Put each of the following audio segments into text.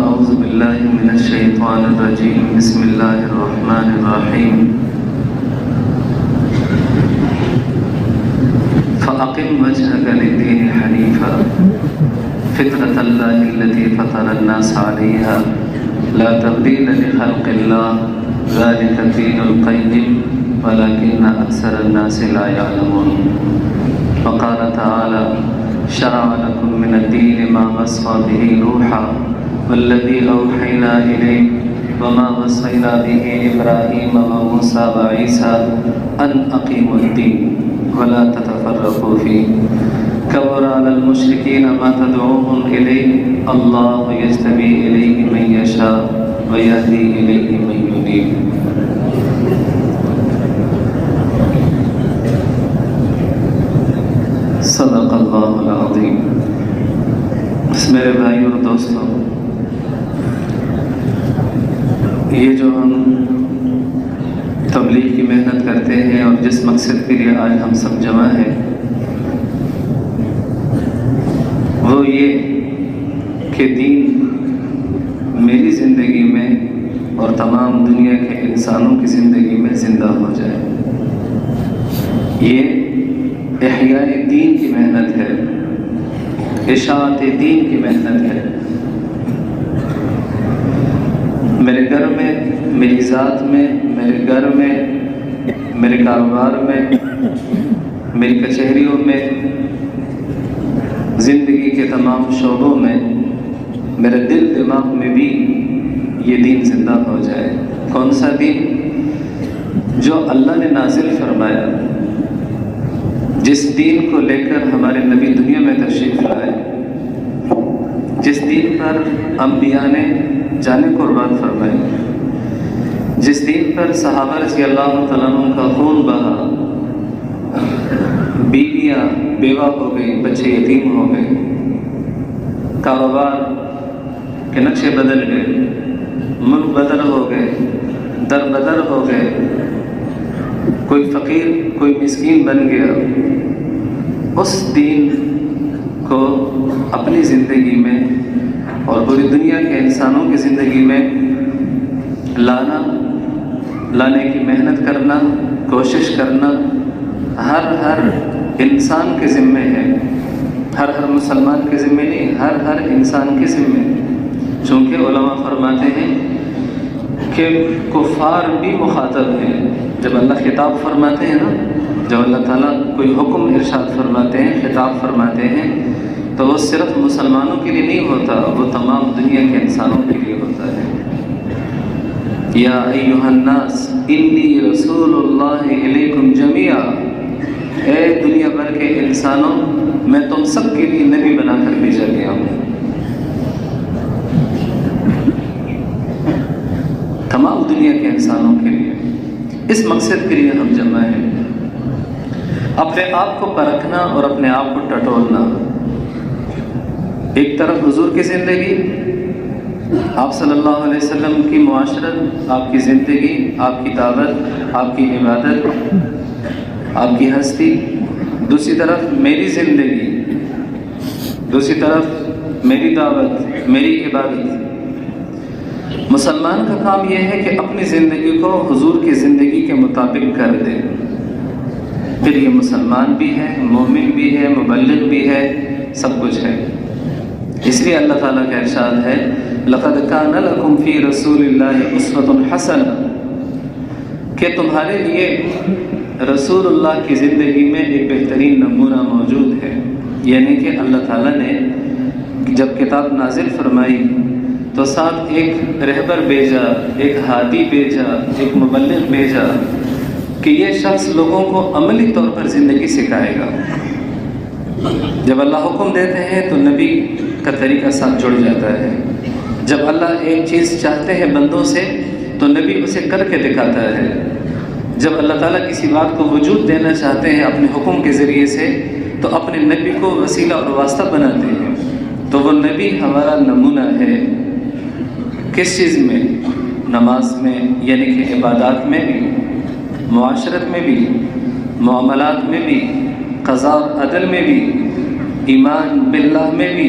أعوذ بالله من الشيطان الرجيم بسم الله الرحمن الرحيم فأقم وجهك للدين حنيفا فطرة الله التي فطر الناس عليها لا تبديل لخلق الله ذلك الدين القيم ولكن أكثر الناس لا يعلمون وقال تعالى شرع لكم من الدين ما وصى به نوحا والذي أوحينا إليك وما وصينا به إبراهيم وموسى وعيسى أن أقيموا الدين ولا تتفرقوا فيه كبر على المشركين ما تدعوهم إليه الله يجتبي إليه من يشاء ويهدي إليه من ينيب. صدق اللہ العظیم. میرے بھائی اور دوستوں، یہ جو ہم تبلیغ کی محنت کرتے ہیں اور جس مقصد کے لیے آج ہم سب جمع ہیں وہ یہ کہ دین میری زندگی میں اور تمام دنیا کے انسانوں کی زندگی میں زندہ ہو جائے. یہ احیاء دین کی محنت ہے، اشاعت دین کی محنت ہے. میرے گھر میں، میری ذات میں، میرے گھر میں، میرے کاروبار میں، میری کچہریوں میں، زندگی کے تمام شعبوں میں، میرے دل دماغ میں بھی یہ دین زندہ ہو جائے. کون سا دین؟ جو اللہ نے نازل فرمایا، جس دین کو لے کر ہمارے نبی دنیا میں تشریف لائے، جس دین پر انبیاء نے جانے قربان فرمائے، جس دین پر صحابہ رضی اللہ تعالیٰ عنہ کا خون بہا، بیویاں بیوہ ہو گئی، بچے یتیم ہو گئے، کاروبار کے نقشے بدل گئے، ملک بدر ہو گئے، در بدر ہو گئے، کوئی فقیر کوئی مسکین بن گیا. اس دین کو اپنی زندگی میں اور پوری دنیا کے انسانوں کی زندگی میں لانے کی محنت کرنا، کوشش کرنا ہر انسان کے ذمے ہے. ہر مسلمان کے ذمے نہیں، ہر انسان کے ذمے. چونکہ علماء فرماتے ہیں کہ کفار بھی مخاطب ہیں. جب اللہ خطاب فرماتے ہیں نا، جب اللہ تعالیٰ کوئی حکم ارشاد فرماتے ہیں، خطاب فرماتے ہیں، تو وہ صرف مسلمانوں کے لیے نہیں ہوتا، وہ تمام دنیا کے انسانوں کے لیے ہوتا ہے. یا ایھا الناس انی رسول اللہ الیکم جمیعا، اے دنیا بھر کے انسانوں، میں تم سب کے لیے نبی بنا کر بھیجا گیا ہوں. تمام دنیا کے انسانوں کے لیے. اس مقصد کے لیے ہم جمع ہیں. اپنے آپ کو پرکھنا اور اپنے آپ کو ٹٹولنا. ایک طرف حضور کی زندگی، آپ صلی اللہ علیہ وسلم کی معاشرت، آپ کی زندگی، آپ کی دعوت، آپ کی عبادت، آپ کی ہستی. دوسری طرف میری زندگی، دوسری طرف میری دعوت، میری عبادت. مسلمان کا کام یہ ہے کہ اپنی زندگی کو حضور کی زندگی کے مطابق کر دے. پھر یہ مسلمان بھی ہے، مومن بھی ہے، مبلغ بھی ہے، سب کچھ ہے. اس لیے اللہ تعالیٰ کا ارشاد ہے لَقَدْ كَانَ لَكُمْ فِي رَسُولِ اللَّهِ أُسْوَةٌ حَسَنَةٌ، کہ تمہارے لیے رسول اللہ کی زندگی میں ایک بہترین نمونہ موجود ہے. یعنی کہ اللہ تعالیٰ نے جب کتاب نازل فرمائی تو ساتھ ایک رہبر بھیجا، ایک ہادی بھیجا، ایک مبلغ بھیجا کہ یہ شخص لوگوں کو عملی طور پر زندگی سکھائے گا. جب اللہ حکم دیتے ہیں تو نبی کا طریقہ ساتھ جڑ جاتا ہے. جب اللہ ایک چیز چاہتے ہیں بندوں سے تو نبی اسے کر کے دکھاتا ہے. جب اللہ تعالیٰ کسی بات کو وجود دینا چاہتے ہیں اپنے حکم کے ذریعے سے تو اپنے نبی کو وسیلہ اور واسطہ بناتے ہیں. تو وہ نبی ہمارا نمونہ ہے. کس چیز میں؟ نماز میں، یعنی کہ عبادات میں بھی، معاشرت میں بھی، معاملات میں بھی، قضاء اور عدل میں بھی، ایمان باللہ میں بھی،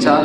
4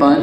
5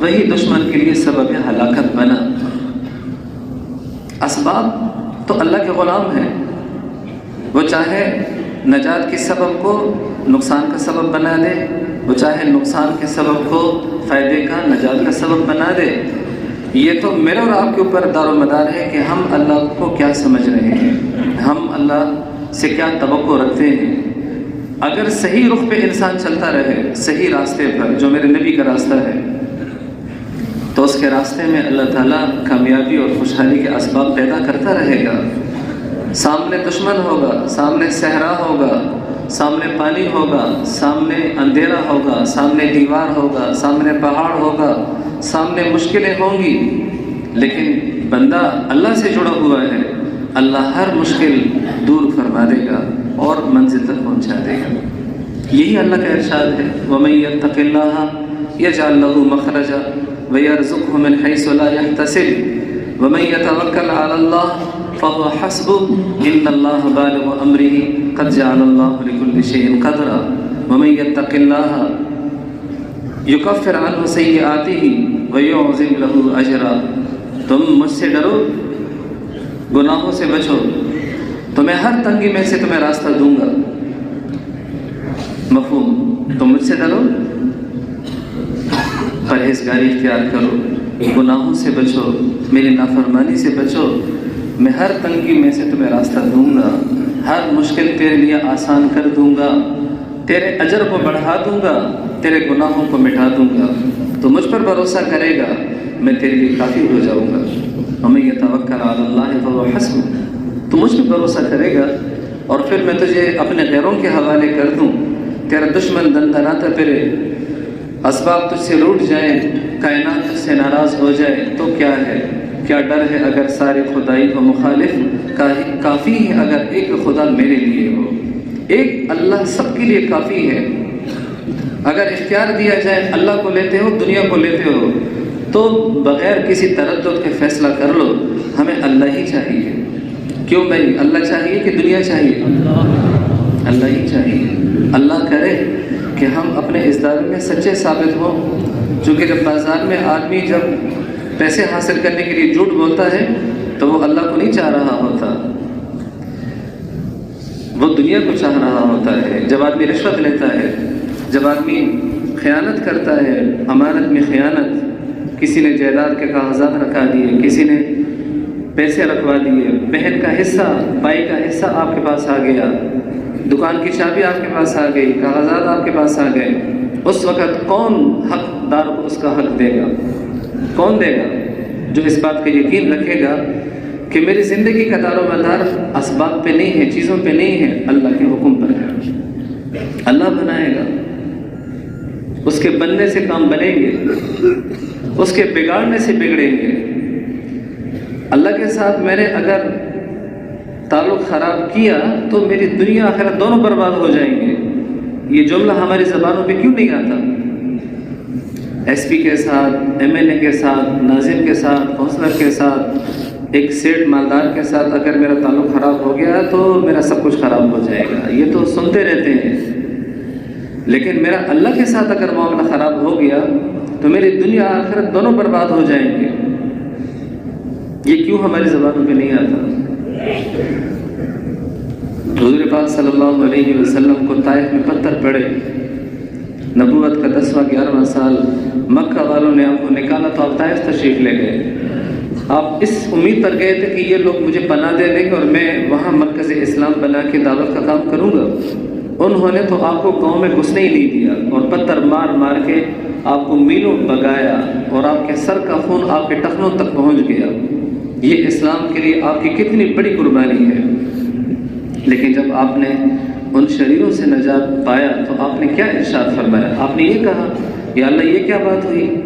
وہی دشمن کے لیے سبب ہلاکت بنا۔ اسباب تو اللہ کے غلام ہیں، وہ چاہے نجات کے سبب کو نقصان کا سبب بنا دے، وہ چاہے نقصان کے سبب کو فائدے کا نجات کا سبب بنا دے۔ یہ تو میرے اور آپ کے اوپر دار و مدار ہے کہ ہم اللہ کو کیا سمجھ رہے ہیں، ہم اللہ سے کیا توقع رکھتے ہیں۔ اگر صحیح رخ پہ انسان چلتا رہے، صحیح راستے پر جو میرے نبی کا راستہ ہے، تو اس کے راستے میں اللہ تعالیٰ کامیابی اور خوشحالی کے اسباب پیدا کرتا رہے گا۔ سامنے دشمن ہوگا، سامنے صحرا ہوگا، سامنے پانی ہوگا، سامنے اندھیرا ہوگا، سامنے دیوار ہوگا، سامنے پہاڑ ہوگا، سامنے مشکلیں ہوں گی، لیکن بندہ اللہ سے جڑا ہوا ہے، اللہ ہر مشکل دور فرما دے گا اور منزل تک پہنچا دے گا۔ یہی اللہ کا ارشاد ہے، وَمَن يَتَّقِ اللَّهَ يَجْعَل لَّهُ مَخْرَجًا وَيَرْزُقْهُ مِنْ حَيْثُ لَا يَحْتَسِبُ وَمَن يَتَوَكَّلْ عَلَى اللَّهِ فَهُوَ حَسْبُهُ إِنَّ اللَّهَ بَالِغُ أَمْرِهِ قَدْ جَعَلَ اللَّهُ لِكُلِّ شَيْءٍ قَدْرًا وَمَن يَتَّقِ اللَّهَ يُكَفِّرْ عَنْهُ سَيِّئَاتِهِ وَيُعْظِمْ لَهُ أَجْرًا۔ تم مجھ سے ڈرو، گناہوں سے بچو، تو میں ہر تنگی میں سے تمہیں راستہ دوں گا۔ مفہوم؟ تم مجھ سے ڈرو، پرہیزگاری اختیار کرو، گناہوں سے بچو، میری نافرمانی سے بچو، میں ہر تنگی میں سے تمہیں راستہ دوں گا، ہر مشکل تیرے لیے آسان کر دوں گا، تیرے اجر کو بڑھا دوں گا، تیرے گناہوں کو مٹا دوں گا۔ تو مجھ پر بھروسہ کرے گا، میں تیرے لیے کافی ہو جاؤں گا۔ وَمَن يَتَوَكَّلْ عَلَى اللَّهِ فَهُوَ حَسْبُهُ، تو مجھ پر بھروسہ کرے گا اور پھر میں تجھے اپنے غیروں کے حوالے کر دوں، تیرا دشمن دندناتا پھرے، اسباب تجھ سے روٹ جائیں، کائنات تجھ سے ناراض ہو جائے تو کیا ہے؟ کیا ڈر ہے اگر سارے خدائی کو مخالف، کافی ہے اگر ایک خدا میرے لیے ہو۔ ایک اللہ سب کے لیے کافی ہے۔ اگر اختیار دیا جائے اللہ کو لیتے ہو، دنیا کو لیتے ہو، تو بغیر کسی تردد کے فیصلہ کر لو، ہمیں اللہ ہی چاہیے۔ کیوں بھائی؟ اللہ چاہیے کہ دنیا چاہیے؟ اللہ ہی چاہیے۔ اللہ کرے کہ ہم اپنے اس دعوے میں سچے ثابت ہوں، چونکہ جب بازار میں آدمی جب پیسے حاصل کرنے کے لیے جھوٹ بولتا ہے تو وہ اللہ کو نہیں چاہ رہا ہوتا، وہ دنیا کو چاہ رہا ہوتا ہے۔ جب آدمی رشوت لیتا ہے، جب آدمی خیانت کرتا ہے، امانت میں خیانت، کسی نے جائیداد کے کاغذات رکھا دیے، کسی نے پیسے رکھوا دیے، بہن کا حصہ، بھائی کا حصہ آپ کے پاس آ گیا، دکان کی چابی آپ کے پاس آ گئی، کاغذات آپ کے پاس آ گئے، اس وقت کون حقدار کو اس کا حق دے گا؟ کون دے گا؟ جو اس بات کا یقین رکھے گا کہ میری زندگی کا دار و مدار اسباب پہ نہیں ہے، چیزوں پہ نہیں ہے، اللہ کے حکم پر ہے۔ اللہ بنائے گا، اس کے بننے سے کام بنیں گے، اس کے بگاڑنے سے بگڑیں گے۔ اللہ کے ساتھ میں نے اگر تعلق خراب کیا تو میری دنیا آخرت دونوں برباد ہو جائیں گے۔ یہ جملہ ہماری زبانوں پہ کیوں نہیں آتا؟ ایس پی کے ساتھ، ایم ایل اے کے ساتھ، ناظم کے ساتھ، کونسلر کے ساتھ، ایک سیٹ مالدار کے ساتھ اگر میرا تعلق خراب ہو گیا تو میرا سب کچھ خراب ہو جائے گا، یہ تو سنتے رہتے ہیں۔ لیکن میرا اللہ کے ساتھ اگر معاملہ خراب ہو گیا تو میری دنیا آخرت دونوں برباد ہو جائیں گے۔ یہ کیوں ہماری زبانوں پہ نہیں آتا؟ حضور پاک صلی اللہ علیہ وسلم کو طائف میں پتھر پڑے، نبوت کا 10واں 11واں سال، مکہ والوں نے آپ کو نکالا تو آپ طائف تشریف لے گئے۔ آپ اس امید پر گئے تھے کہ یہ لوگ مجھے پناہ دے دیں گے اور میں وہاں مرکز اسلام بنا کے دعوت کا کام کروں گا۔ انہوں نے تو آپ کو گاؤں میں گھسنے ہی نہیں دیا اور پتھر مار مار کے آپ کو میلوں بگایا اور آپ کے سر کا خون آپ کے ٹخنوں تک پہنچ گیا۔ یہ اسلام کے لیے آپ کی کتنی بڑی قربانی ہے۔ لیکن جب آپ نے ان شریروں سے نجات پایا تو آپ نے کیا ارشاد فرمایا؟ آپ نے یہ کہا، یا اللہ یہ کیا بات ہوئی؟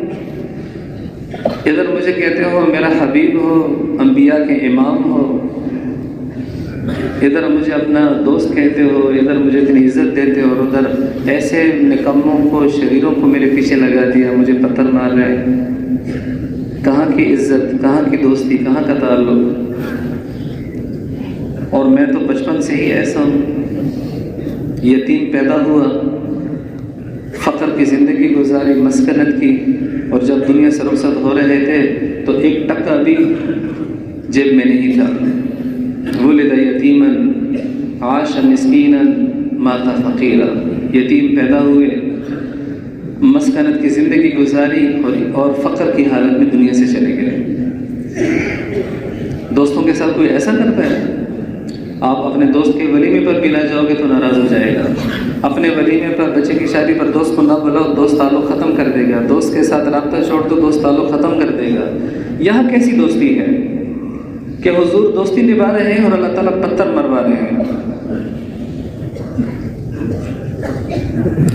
ادھر مجھے کہتے ہو میرا حبیب ہو، انبیاء کے امام ہو، ادھر مجھے اپنا دوست کہتے ہو، ادھر مجھے اتنی عزت دیتے ہو، اور ادھر ایسے نکموں کو، شریروں کو میرے پیچھے لگا دیا، مجھے پتھر مار رہے۔ کہاں کی عزت، کہاں کی دوستی، کہاں کا تعلق؟ اور میں تو بچپن سے ہی ایسا ہوں، یتیم پیدا ہوا، فقر کی زندگی گزاری، مسکنت کی، اور جب دنیا سے رخصت ہو رہے تھے تو ایک ٹکا بھی جیب میں نہیں تھا. ولد یتیما عاش مسکینا مات فقیرا. یتیم پیدا ہوئے، مسکنت کی زندگی گزاری اور فقر کی حالت میں دنیا سے چلے گئے. دوستوں کے ساتھ کوئی ایسا کرتا ہے؟ آپ اپنے دوست کے ولیمے پر بھی نہ جاؤ گے تو ناراض ہو جائے گا. اپنے ولیمے پر، بچے کی شادی پر دوست کو نہ بلاؤ، دوست تعلق ختم کر دے گا. دوست کے ساتھ رابطہ چھوڑ دو، دوست تعلق ختم کر دے گا. یہاں کیسی دوستی ہے کہ حضور دوستی نبھا رہے ہیں اور اللہ تعالیٰ پتھر مروا رہے ہیں.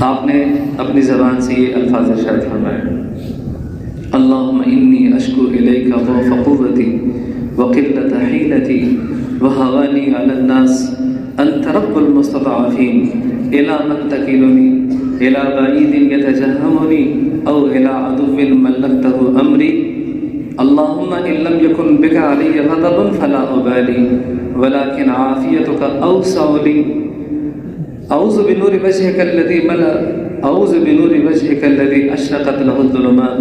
آپ نے اپنی زبان سے یہ الفاظ ارشاد فرمائے: اللہم انی اشکو الیک ضعف قوتی وقلت حیلتی وہوانی علی الناس انت رب المستضعفین الی من تکلنی الی بعید یتجہمنی او الی عدو ملکتہ امری. اللہم ان لم یکن بک علی غضب فلا ابالی ولکن عافیتک اوسع لی. اعوذ بنور وجهك الذي ملا اعوذ بنور وجهك الذي اشرقت له الظلمات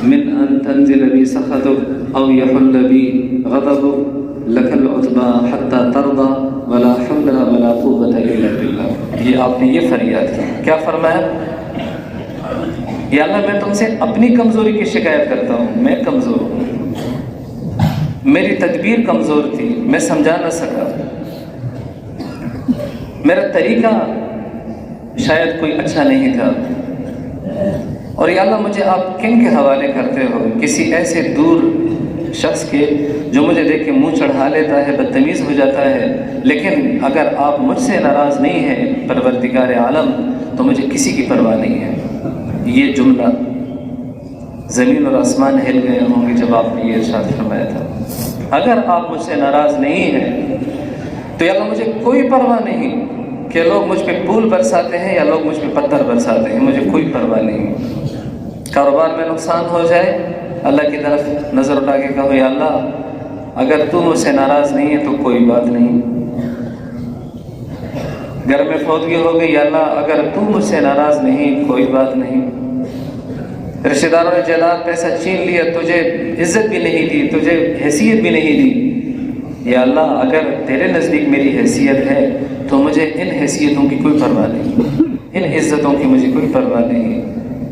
من ان تنزل بي سخطك او يحل بي غضبك لك العتبى حتى ترضى ولا حول ولا قوة الا بالله. یہ آپ نے یہ فریاد کی. کیا فرمایا؟ یا اللہ میں تم سے اپنی کمزوری کی شکایت کرتا ہوں. میں کمزور ہوں، میری تدبیر کمزور تھی، میں سمجھا نہ سکا، میرا طریقہ شاید کوئی اچھا نہیں تھا. اور یا اللہ مجھے آپ کن کے حوالے کرتے ہو؟ کسی ایسے دور شخص کے جو مجھے دیکھ کے منہ چڑھا لیتا ہے، بدتمیز ہو جاتا ہے. لیکن اگر آپ مجھ سے ناراض نہیں ہیں پروردگار عالم تو مجھے کسی کی پرواہ نہیں ہے. یہ جملہ زمین اور آسمان ہل گئے ہوں گے جب آپ نے یہ ارشاد فرمایا تھا. اگر آپ مجھ سے ناراض نہیں ہیں تو یا اللہ مجھے کوئی پرواہ نہیں کہ لوگ مجھ پہ پھول برساتے ہیں یا لوگ مجھ پہ پتھر برساتے ہیں، مجھے کوئی پرواہ نہیں. کاروبار میں نقصان ہو جائے، اللہ کی طرف نظر اٹھا کے کہو یا اللہ اگر تو مجھ سے ناراض نہیں ہے تو کوئی بات نہیں. گھر میں فوتگی ہو گئی، یا اللہ اگر تو مجھ سے ناراض نہیں کوئی بات نہیں. رشتہ داروں نے جائیداد پیسہ چھین لیا، تجھے عزت بھی نہیں دی، تجھے حیثیت بھی نہیں دی. یا اللہ اگر تیرے نزدیک میری حیثیت ہے تو مجھے ان حیثیتوں کی کوئی پرواہ نہیں، ان عزتوں کی مجھے کوئی پرواہ نہیں،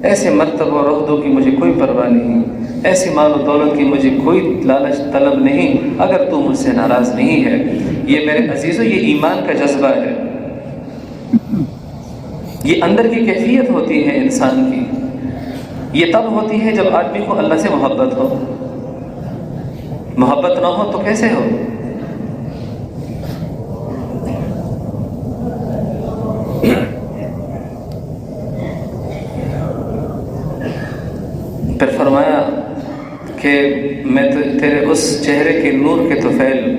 ایسے مرتبہ اور عہدوں کی مجھے کوئی پرواہ نہیں، ایسی مال و دولت کی مجھے کوئی لالچ طلب نہیں اگر تو مجھ سے ناراض نہیں ہے. یہ میرے عزیزوں یہ ایمان کا جذبہ ہے، یہ اندر کی کیفیت ہوتی ہے انسان کی. یہ تب ہوتی ہے جب آدمی کو اللہ سے محبت ہو. محبت نہ ہو تو کیسے ہو؟ پھر فرمایا کہ میں تیرے اس چہرے کے نور کے طفیل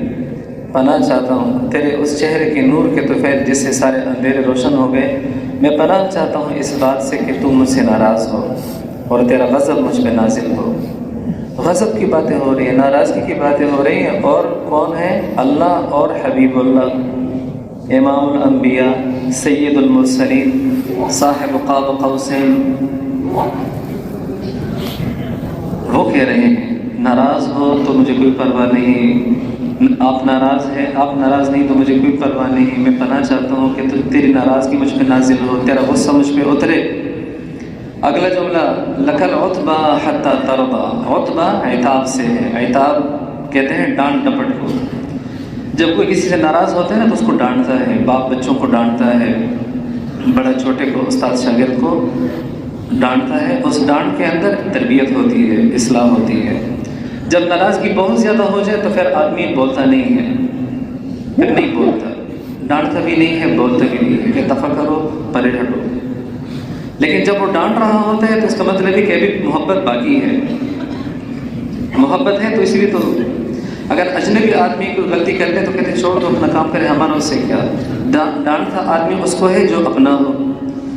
پناہ چاہتا ہوں، تیرے اس چہرے کے نور کے طفیل جس سے سارے اندھیرے روشن ہو گئے. میں پناہ چاہتا ہوں اس بات سے کہ تو مجھ سے ناراض ہو اور تیرا غضب مجھ پہ نازل ہو. غضب کی باتیں ہو رہی ہیں، ناراضگی کی باتیں ہو رہی ہیں، اور کون ہے؟ اللہ اور حبیب اللہ، امام الانبیاء، سید المرسلین، صاحب قاب قوسین. وہ کہہ رہے ہیں ناراض ہو تو مجھے کوئی پرواہ نہیں، آپ ناراض ہیں، آپ ناراض نہیں تو مجھے کوئی پرواہ نہیں. میں پناہ چاہتا ہوں کہ تیری ناراضگی مجھ پہ نازل ہو، تیرا غصہ مجھ پہ اترے. اگلا جملہ لک العتبی حتی ترضی. عتبہ عتاب سے ہے، عتاب کہتے ہیں ڈانٹ ڈپٹ کو. جب کوئی کسی سے ناراض ہوتا ہے نا تو اس کو ڈانٹتا ہے، باپ بچوں کو ڈانٹتا ہے، بڑا چھوٹے کو، استاد شاگرد کو ڈانٹتا ہے. اس ڈانٹ کے اندر تربیت ہوتی ہے، اصلاح ہوتی ہے. جب ناراضگی بہت زیادہ ہو جائے تو پھر آدمی بولتا نہیں ہے، پھر نہیں بولتا، ڈانٹتا بھی نہیں ہے، بولتا بھی نہیں ہے کہ دفع کرو، پرے ہٹو. لیکن جب وہ ڈانٹ رہا ہوتا ہے تو اس کا مطلب ہے کہ ابھی محبت باقی ہے. محبت ہے تو اس لیے تو اگر اجنبی آدمی کوئی غلطی کر لے تو کہتے چھوڑ دو، اپنا کام کرے، ہمارا اس سے کیا. ڈانٹتا آدمی اس کو ہے جو اپنا ہو.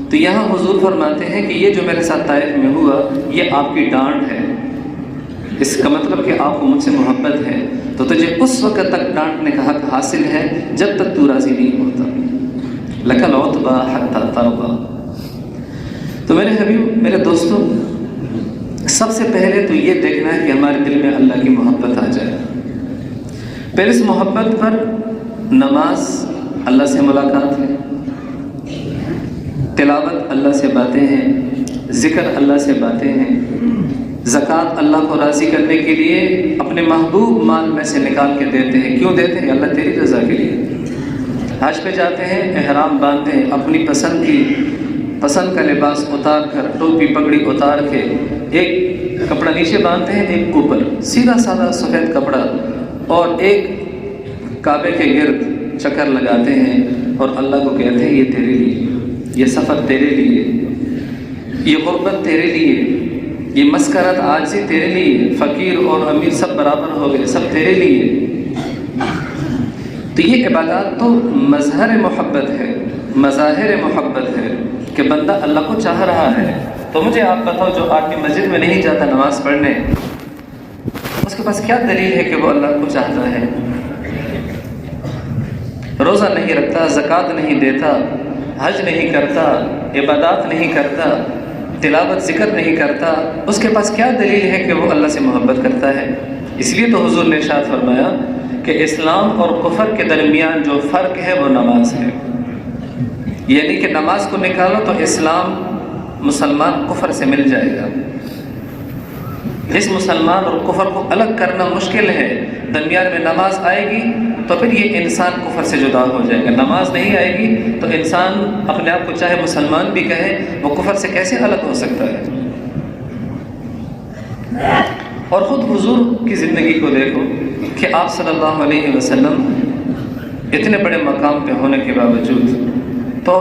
تو یہاں حضور فرماتے ہیں کہ یہ جو میرے ساتھ طائف میں ہوا یہ آپ کی ڈانٹ ہے. اس کا مطلب کہ آپ کو مجھ سے محبت ہے، تو تجھے اس وقت تک ڈانٹنے کا حق حاصل ہے جب تک تو راضی نہیں ہوتا. لک العتبی حتی ترضی. تو میرے حبیب، میرے دوستوں، سب سے پہلے تو یہ دیکھنا ہے کہ ہمارے دل میں اللہ کی محبت آ جائے. پھر اس محبت پر نماز اللہ سے ملاقات ہے، تلاوت اللہ سے باتیں ہیں، ذکر اللہ سے باتیں ہیں، زکوٰۃ اللہ کو راضی کرنے کے لیے اپنے محبوب مال میں سے نکال کے دیتے ہیں. کیوں دیتے ہیں؟ اللہ تیری رضا کے لیے. حج پہ جاتے ہیں، احرام باندھتے ہیں، اپنی پسند کا لباس اتار کر، ٹوپی پگڑی اتار کے، ایک کپڑا نیچے باندھتے ہیں، ایک اوپر، سیدھا سادہ سفید کپڑا، اور ایک کعبے کے گرد چکر لگاتے ہیں اور اللہ کو کہتے ہیں یہ تیرے لیے، یہ سفر تیرے لیے، یہ غربت تیرے لیے، یہ مسکرت عاجزی تیرے لیے، فقیر اور امیر سب برابر ہو گئے، سب تیرے لیے. تو یہ عبادات تو مظہر محبت ہے، مظاہر محبت ہے کہ بندہ اللہ کو چاہ رہا ہے. تو مجھے آپ بتاؤ، جو آدمی مسجد میں نہیں جاتا نماز پڑھنے، اس کے پاس کیا دلیل ہے کہ وہ اللہ کو چاہتا ہے؟ روزہ نہیں رکھتا، زکوٰۃ نہیں دیتا، حج نہیں کرتا، عبادات نہیں کرتا، تلاوت ذکر نہیں کرتا، اس کے پاس کیا دلیل ہے کہ وہ اللہ سے محبت کرتا ہے؟ اس لیے تو حضور نے ارشاد فرمایا کہ اسلام اور کفر کے درمیان جو فرق ہے وہ نماز ہے. یعنی کہ نماز کو نکالو تو اسلام مسلمان کفر سے مل جائے گا. اس مسلمان اور کفر کو الگ کرنا مشکل ہے. درمیان میں نماز آئے گی تو پھر یہ انسان کفر سے جدا ہو جائے گا. نماز نہیں آئے گی تو انسان اپنے آپ کو چاہے مسلمان بھی کہے، وہ کفر سے کیسے الگ ہو سکتا ہے؟ اور خود حضور کی زندگی کو دیکھو کہ آپ صلی اللہ علیہ وسلم اتنے بڑے مقام پہ ہونے کے باوجود تو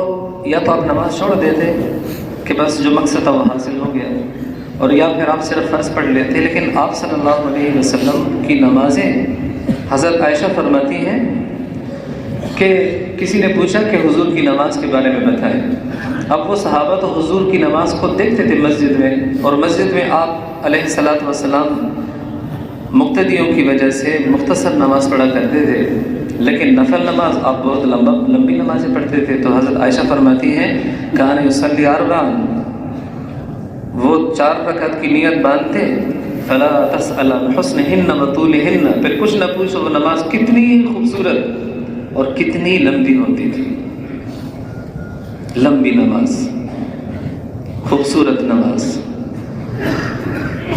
یا تو آپ نماز چھوڑ دیتے کہ بس جو مقصد تھا وہ حاصل ہو گیا، اور یا پھر آپ صرف فرض پڑھ لیتے. لیکن آپ صلی اللہ علیہ وسلم کی نمازیں، حضرت عائشہ فرماتی ہیں کہ کسی نے پوچھا کہ حضور کی نماز کے بارے میں بتائیں. اب وہ صحابہ تو حضور کی نماز کو دیکھتے تھے مسجد میں، اور مسجد میں آپ علیہ الصلاۃ والسلام مقتدیوں کی وجہ سے مختصر نماز پڑھا کرتے تھے، لیکن نفل نماز آپ بہت لمبی نمازیں پڑھتے تھے. تو حضرت عائشہ فرماتی ہیں کان یصلی اربعا، وہ 4 رکعت کی نیت باندھتے، فلا تسأل عن حسنہن وطولہن، پھر کچھ نہ پوچھو وہ نماز کتنی خوبصورت اور کتنی لمبی ہوتی تھی. لمبی نماز، خوبصورت نماز،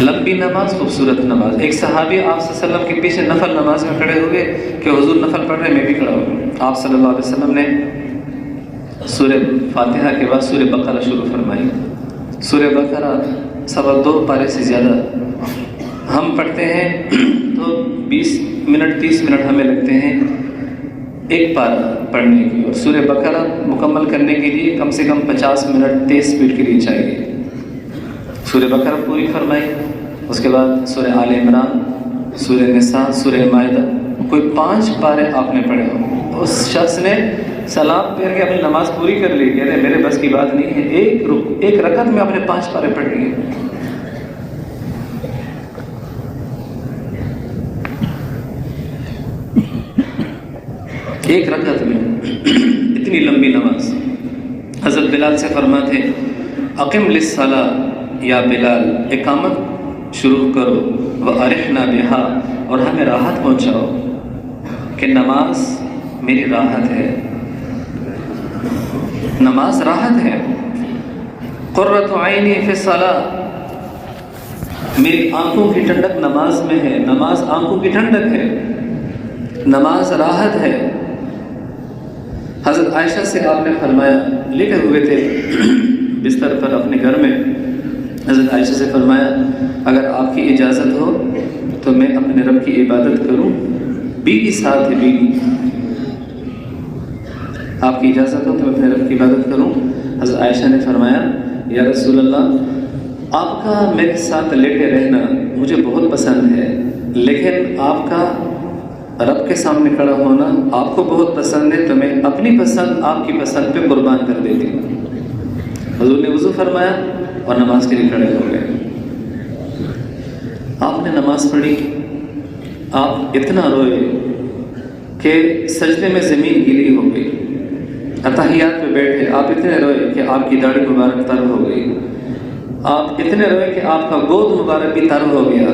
لمبی نماز، خوبصورت نماز. ایک صحابی آپ صلی اللہ علیہ وسلم کے پیچھے نفل نماز میں کھڑے ہوئے کہ حضور نفل پڑھ رہے میں بھی کھڑا ہوں. آپ صلی اللہ علیہ وسلم نے سورہ فاتحہ کے بعد سورہ بقرہ شروع فرمائی. سورہ بقرہ 2.25 پارے سے زیادہ ہم پڑھتے ہیں تو 20 منٹ 30 منٹ ہمیں لگتے ہیں ایک پارہ پڑھنے کی، اور سورہ بقرہ مکمل کرنے کے لیے کم سے کم 50 منٹ تیز سپیڈ کے لیے چاہیے. سورہ بقرہ پوری فرمائی، اس کے بعد سورہ آل عمران، سورہ نساء، سورہ مائدہ، کوئی 5 پارے آپ نے پڑھے ہوں. اس شخص نے سلام پھیر کے اپنی نماز پوری کر لی. کہتے ہیں میرے بس کی بات نہیں ہے، ایک رکعت میں اپنے 5 پارے پڑھ لیے. ایک رکعت میں اتنی لمبی نماز. حضرت بلال سے فرماتے اقم للصلاۃ یا بلال، اقامت شروع کرو، وارحنا بہا، اور ہمیں راحت پہنچاؤ کہ نماز میری راحت ہے، نماز راحت ہے. قرۃ عینی فی الصلاۃ، میری آنکھوں کی ٹھنڈک نماز میں ہے، نماز آنکھوں کی ٹھنڈک ہے، نماز راحت ہے. حضرت عائشہ سے آپ نے فرمایا، لکھے ہوئے تھے بستر پر اپنے گھر میں، حضرت عائشہ سے فرمایا اگر آپ کی اجازت ہو تو میں اپنے رب کی عبادت کروں. بیوی ساتھ ہے، بیوی، آپ کی اجازت ہو تو میں اپنے رب کی عبادت کروں. حضرت عائشہ نے فرمایا یا رسول اللہ، آپ کا میرے ساتھ لیٹے رہنا مجھے بہت پسند ہے، لیکن آپ کا رب کے سامنے کھڑا ہونا آپ کو بہت پسند ہے، تو میں اپنی پسند آپ کی پسند پہ قربان کر دیتی ہوں. حضور نے وضو فرمایا اور نماز کے لیے کھڑے ہو گئے. آپ نے نماز پڑھی، آپ اتنا روئے کہ سجدے میں زمین گیلی ہو گئی. اتحیات پہ بیٹھے آپ اتنے روئے کہ آپ کی داڑھی مبارک تر ہو گئی. آپ اتنے روئے کہ آپ کا گود مبارک بھی تر ہو گیا.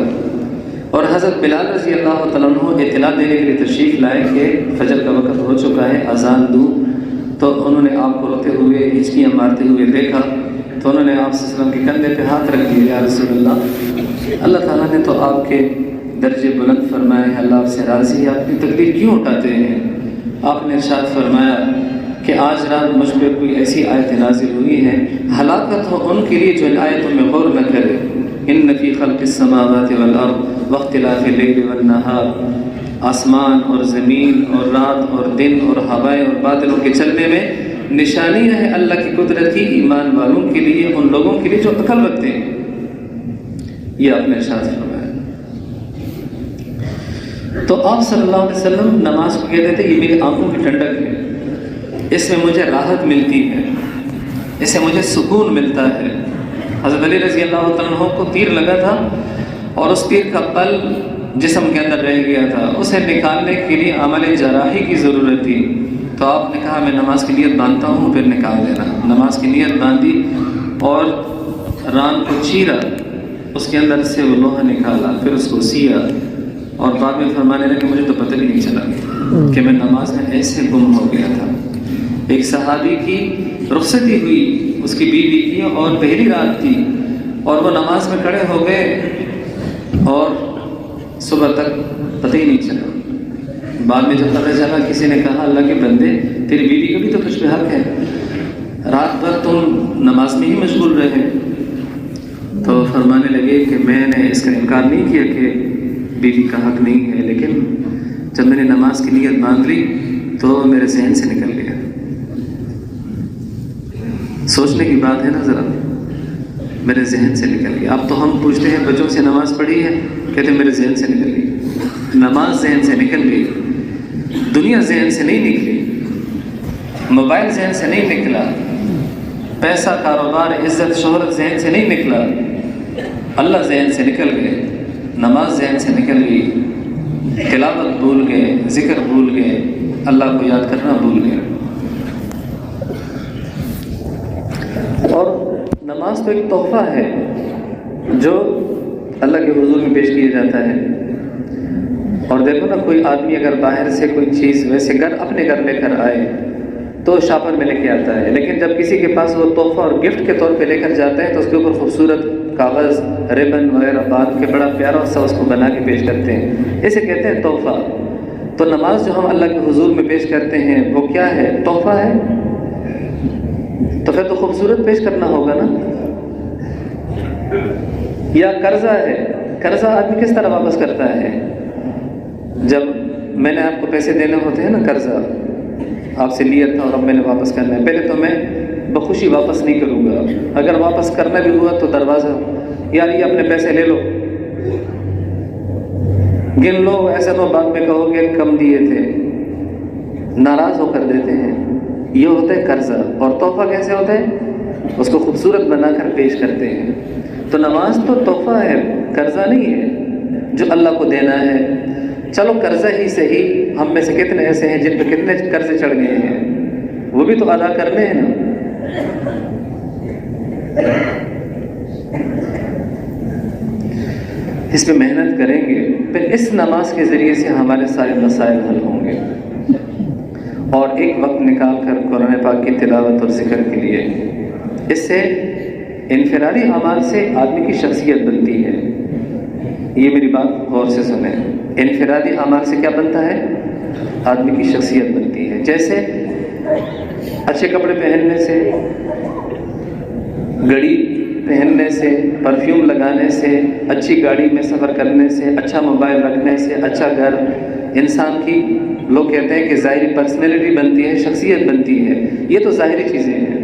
اور حضرت بلال رضی اللہ تعالیٰ عنہ اطلاع دینے کے لیے تشریف لائے کہ فجر کا وقت ہو چکا ہے, اذان دوں. تو انہوں نے آپ کو روتے ہوئے ہچکیاں مارتے ہوئے دیکھا, تو انہوں نے آپ صلی اللہ علیہ وسلم کے کندھے پہ ہاتھ رکھ دیا, یا رسول اللہ, اللہ تعالیٰ نے تو آپ کے درجے بلند فرمائے ہیں, اللہ آپ سے راضی ہے, آپ کی تکلیف کیوں اٹھاتے ہیں؟ آپ نے ارشاد فرمایا کہ آج رات مجھ پہ کوئی ایسی آیت نازل ہوئی ہے, ہلاکت ہو ان کے لیے جو ان آیتوں میں غور نہ کرے. ان فی خلق السماوات والارض واختلاف اللیل والنہار, آسمان اور زمین اور رات اور دن اور ہوائیں اور بادلوں کے چلنے میں نشانیاں ہیں اللہ کی قدرت کی ایمان والوں کے لیے, ان لوگوں کے لیے جو عقل رکھتے ہیں. یہ آپ نے ارشاد فرمایا. تو آپ صلی اللہ علیہ وسلم نماز کو کہتے تھے یہ میری آنکھوں کی ٹھنڈک ہے, اس میں مجھے راحت ملتی ہے, اس سے مجھے سکون ملتا ہے. حضرت علی رضی اللہ عنہ کو تیر لگا تھا اور اس تیر کا پل جسم کے اندر رہ گیا تھا, اسے نکالنے کے لیے عمل جراحی کی ضرورت تھی. تو آپ نے کہا میں نماز کی نیت باندھتا ہوں, پھر نکال دینا. نماز کی نیت باندھی اور ران کو چیرا, اس کے اندر سے وہ لوہا نکالا, پھر اس کو سیا, اور بعد میں فرمانے لگے مجھے تو پتہ بھی نہیں چلا کہ میں نماز میں ایسے گم ہو گیا تھا. ایک صحابی کی رخصتی ہوئی, اس کی بیوی کی, اور پہلی رات تھی, اور وہ نماز میں کھڑے ہو گئے اور صبح تک پتہ ہی نہیں چلا. بعد میں جب پتہ چلا کسی نے کہا اللہ کے بندے تیری بیوی کا بھی تو تجھ پہ حق ہے, رات بھر تم نماز میں ہی مشغول رہے. تو فرمانے لگے کہ میں نے اس کا انکار نہیں کیا کہ بیوی کا حق نہیں ہے, لیکن جب میں نے نماز کی نیت باندھ لی تو میرے ذہن سے نکل گیا. سوچنے کی بات ہے نا ذرا, میرے ذہن سے نکل گئی. اب تو ہم پوچھتے ہیں بچوں سے نماز پڑھی ہے, کہتے ہیں میرے ذہن سے نکل گئی. نماز ذہن سے نکل گئی, دنیا ذہن سے نہیں نکلی, موبائل ذہن سے نہیں نکلا, پیسہ کاروبار عزت شہرت ذہن سے نہیں نکلا, اللہ ذہن سے نکل گئے. نماز ذہن سے نکل گئی, تلاوت بھول گئے, ذکر بھول گئے, اللہ کو یاد کرنا بھول گئے. اور نماز تو ایک تحفہ ہے جو اللہ کے حضور میں پیش کیا جاتا ہے. اور دیکھو نا, کوئی آدمی اگر باہر سے کوئی چیز ویسے اپنے گھر لے کر آئے تو شاپر میں لے کے آتا ہے, لیکن جب کسی کے پاس وہ تحفہ اور گفٹ کے طور پہ لے کر جاتا ہے تو اس کے اوپر خوبصورت کاغذ, ربن وغیرہ باندھ کے بڑا پیارا سا اس کو بنا کے پیش کرتے ہیں, اسے کہتے ہیں تحفہ. تو نماز جو ہم اللہ کے حضور میں پیش کرتے ہیں وہ کیا ہے؟ تحفہ ہے. تو پھر تو خوبصورت پیش کرنا ہوگا نا. یا قرضہ ہے, قرضہ آدمی کس طرح واپس کرتا ہے؟ جب میں نے آپ کو پیسے دینے ہوتے ہیں نا, قرضہ آپ سے لیا تھا اور اب میں نے واپس کرنا ہے, پہلے تو میں بخوشی واپس نہیں کروں گا, اگر واپس کرنا بھی ہوا تو دروازہ یار یہ اپنے پیسے لے لو, گن لو, ایسا تو بعد میں کہو گے کم دیے تھے, ناراض ہو کر دیتے ہیں. یہ ہوتا ہے قرضہ. اور تحفہ کیسے ہوتا ہے؟ اس کو خوبصورت بنا کر پیش کرتے ہیں. تو نماز تو تحفہ ہے, قرضہ نہیں ہے جو اللہ کو دینا ہے. چلو قرضہ ہی صحیح, ہم میں سے کتنے ایسے ہیں جن پہ کتنے قرضے چڑھ گئے ہیں, وہ بھی تو ادا کرنے ہیں نا. اس پہ محنت کریں گے, پھر اس نماز کے ذریعے سے ہمارے سارے مسائل حل ہوں گے. اور ایک وقت نکال کر قرآن پاک کی تلاوت اور ذکر کے لیے, اس سے انفرادی اعمال سے آدمی کی شخصیت بنتی ہے. یہ میری بات غور سے سنیں. انفرادی اعمال سے کیا بنتا ہے؟ آدمی کی شخصیت بنتی ہے. جیسے اچھے کپڑے پہننے سے, گھڑی پہننے سے, پرفیوم لگانے سے, اچھی گاڑی میں سفر کرنے سے, اچھا موبائل رکھنے سے, اچھا گھر, انسان کی لوگ کہتے ہیں کہ ظاہری پرسنالٹی بنتی ہے, شخصیت بنتی ہے. یہ تو ظاہری چیزیں ہیں,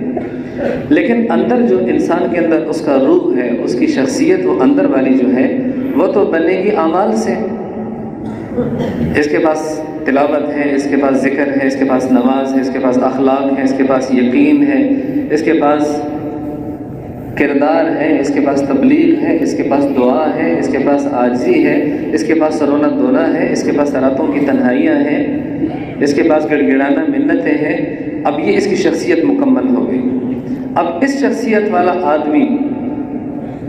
لیکن اندر جو انسان کے اندر اس کا روح ہے, اس کی شخصیت, وہ اندر والی جو ہے وہ تو بنے گی اعمال سے. اس کے پاس تلاوت ہے, اس کے پاس ذکر ہے, اس کے پاس نماز ہے, اس کے پاس اخلاق ہے, اس کے پاس یقین ہے, اس کے پاس کردار ہے, اس کے پاس تبلیغ ہے, اس کے پاس دعا ہے, اس کے پاس عاجزی ہے, اس کے پاس سرونت دونا ہے, اس کے پاس راتوں کی تنہائیاں ہیں, اس کے پاس گڑ گڑانا منتیں ہیں. اب یہ اس کی شخصیت مکمل ہو گئی. اب اس شخصیت والا آدمی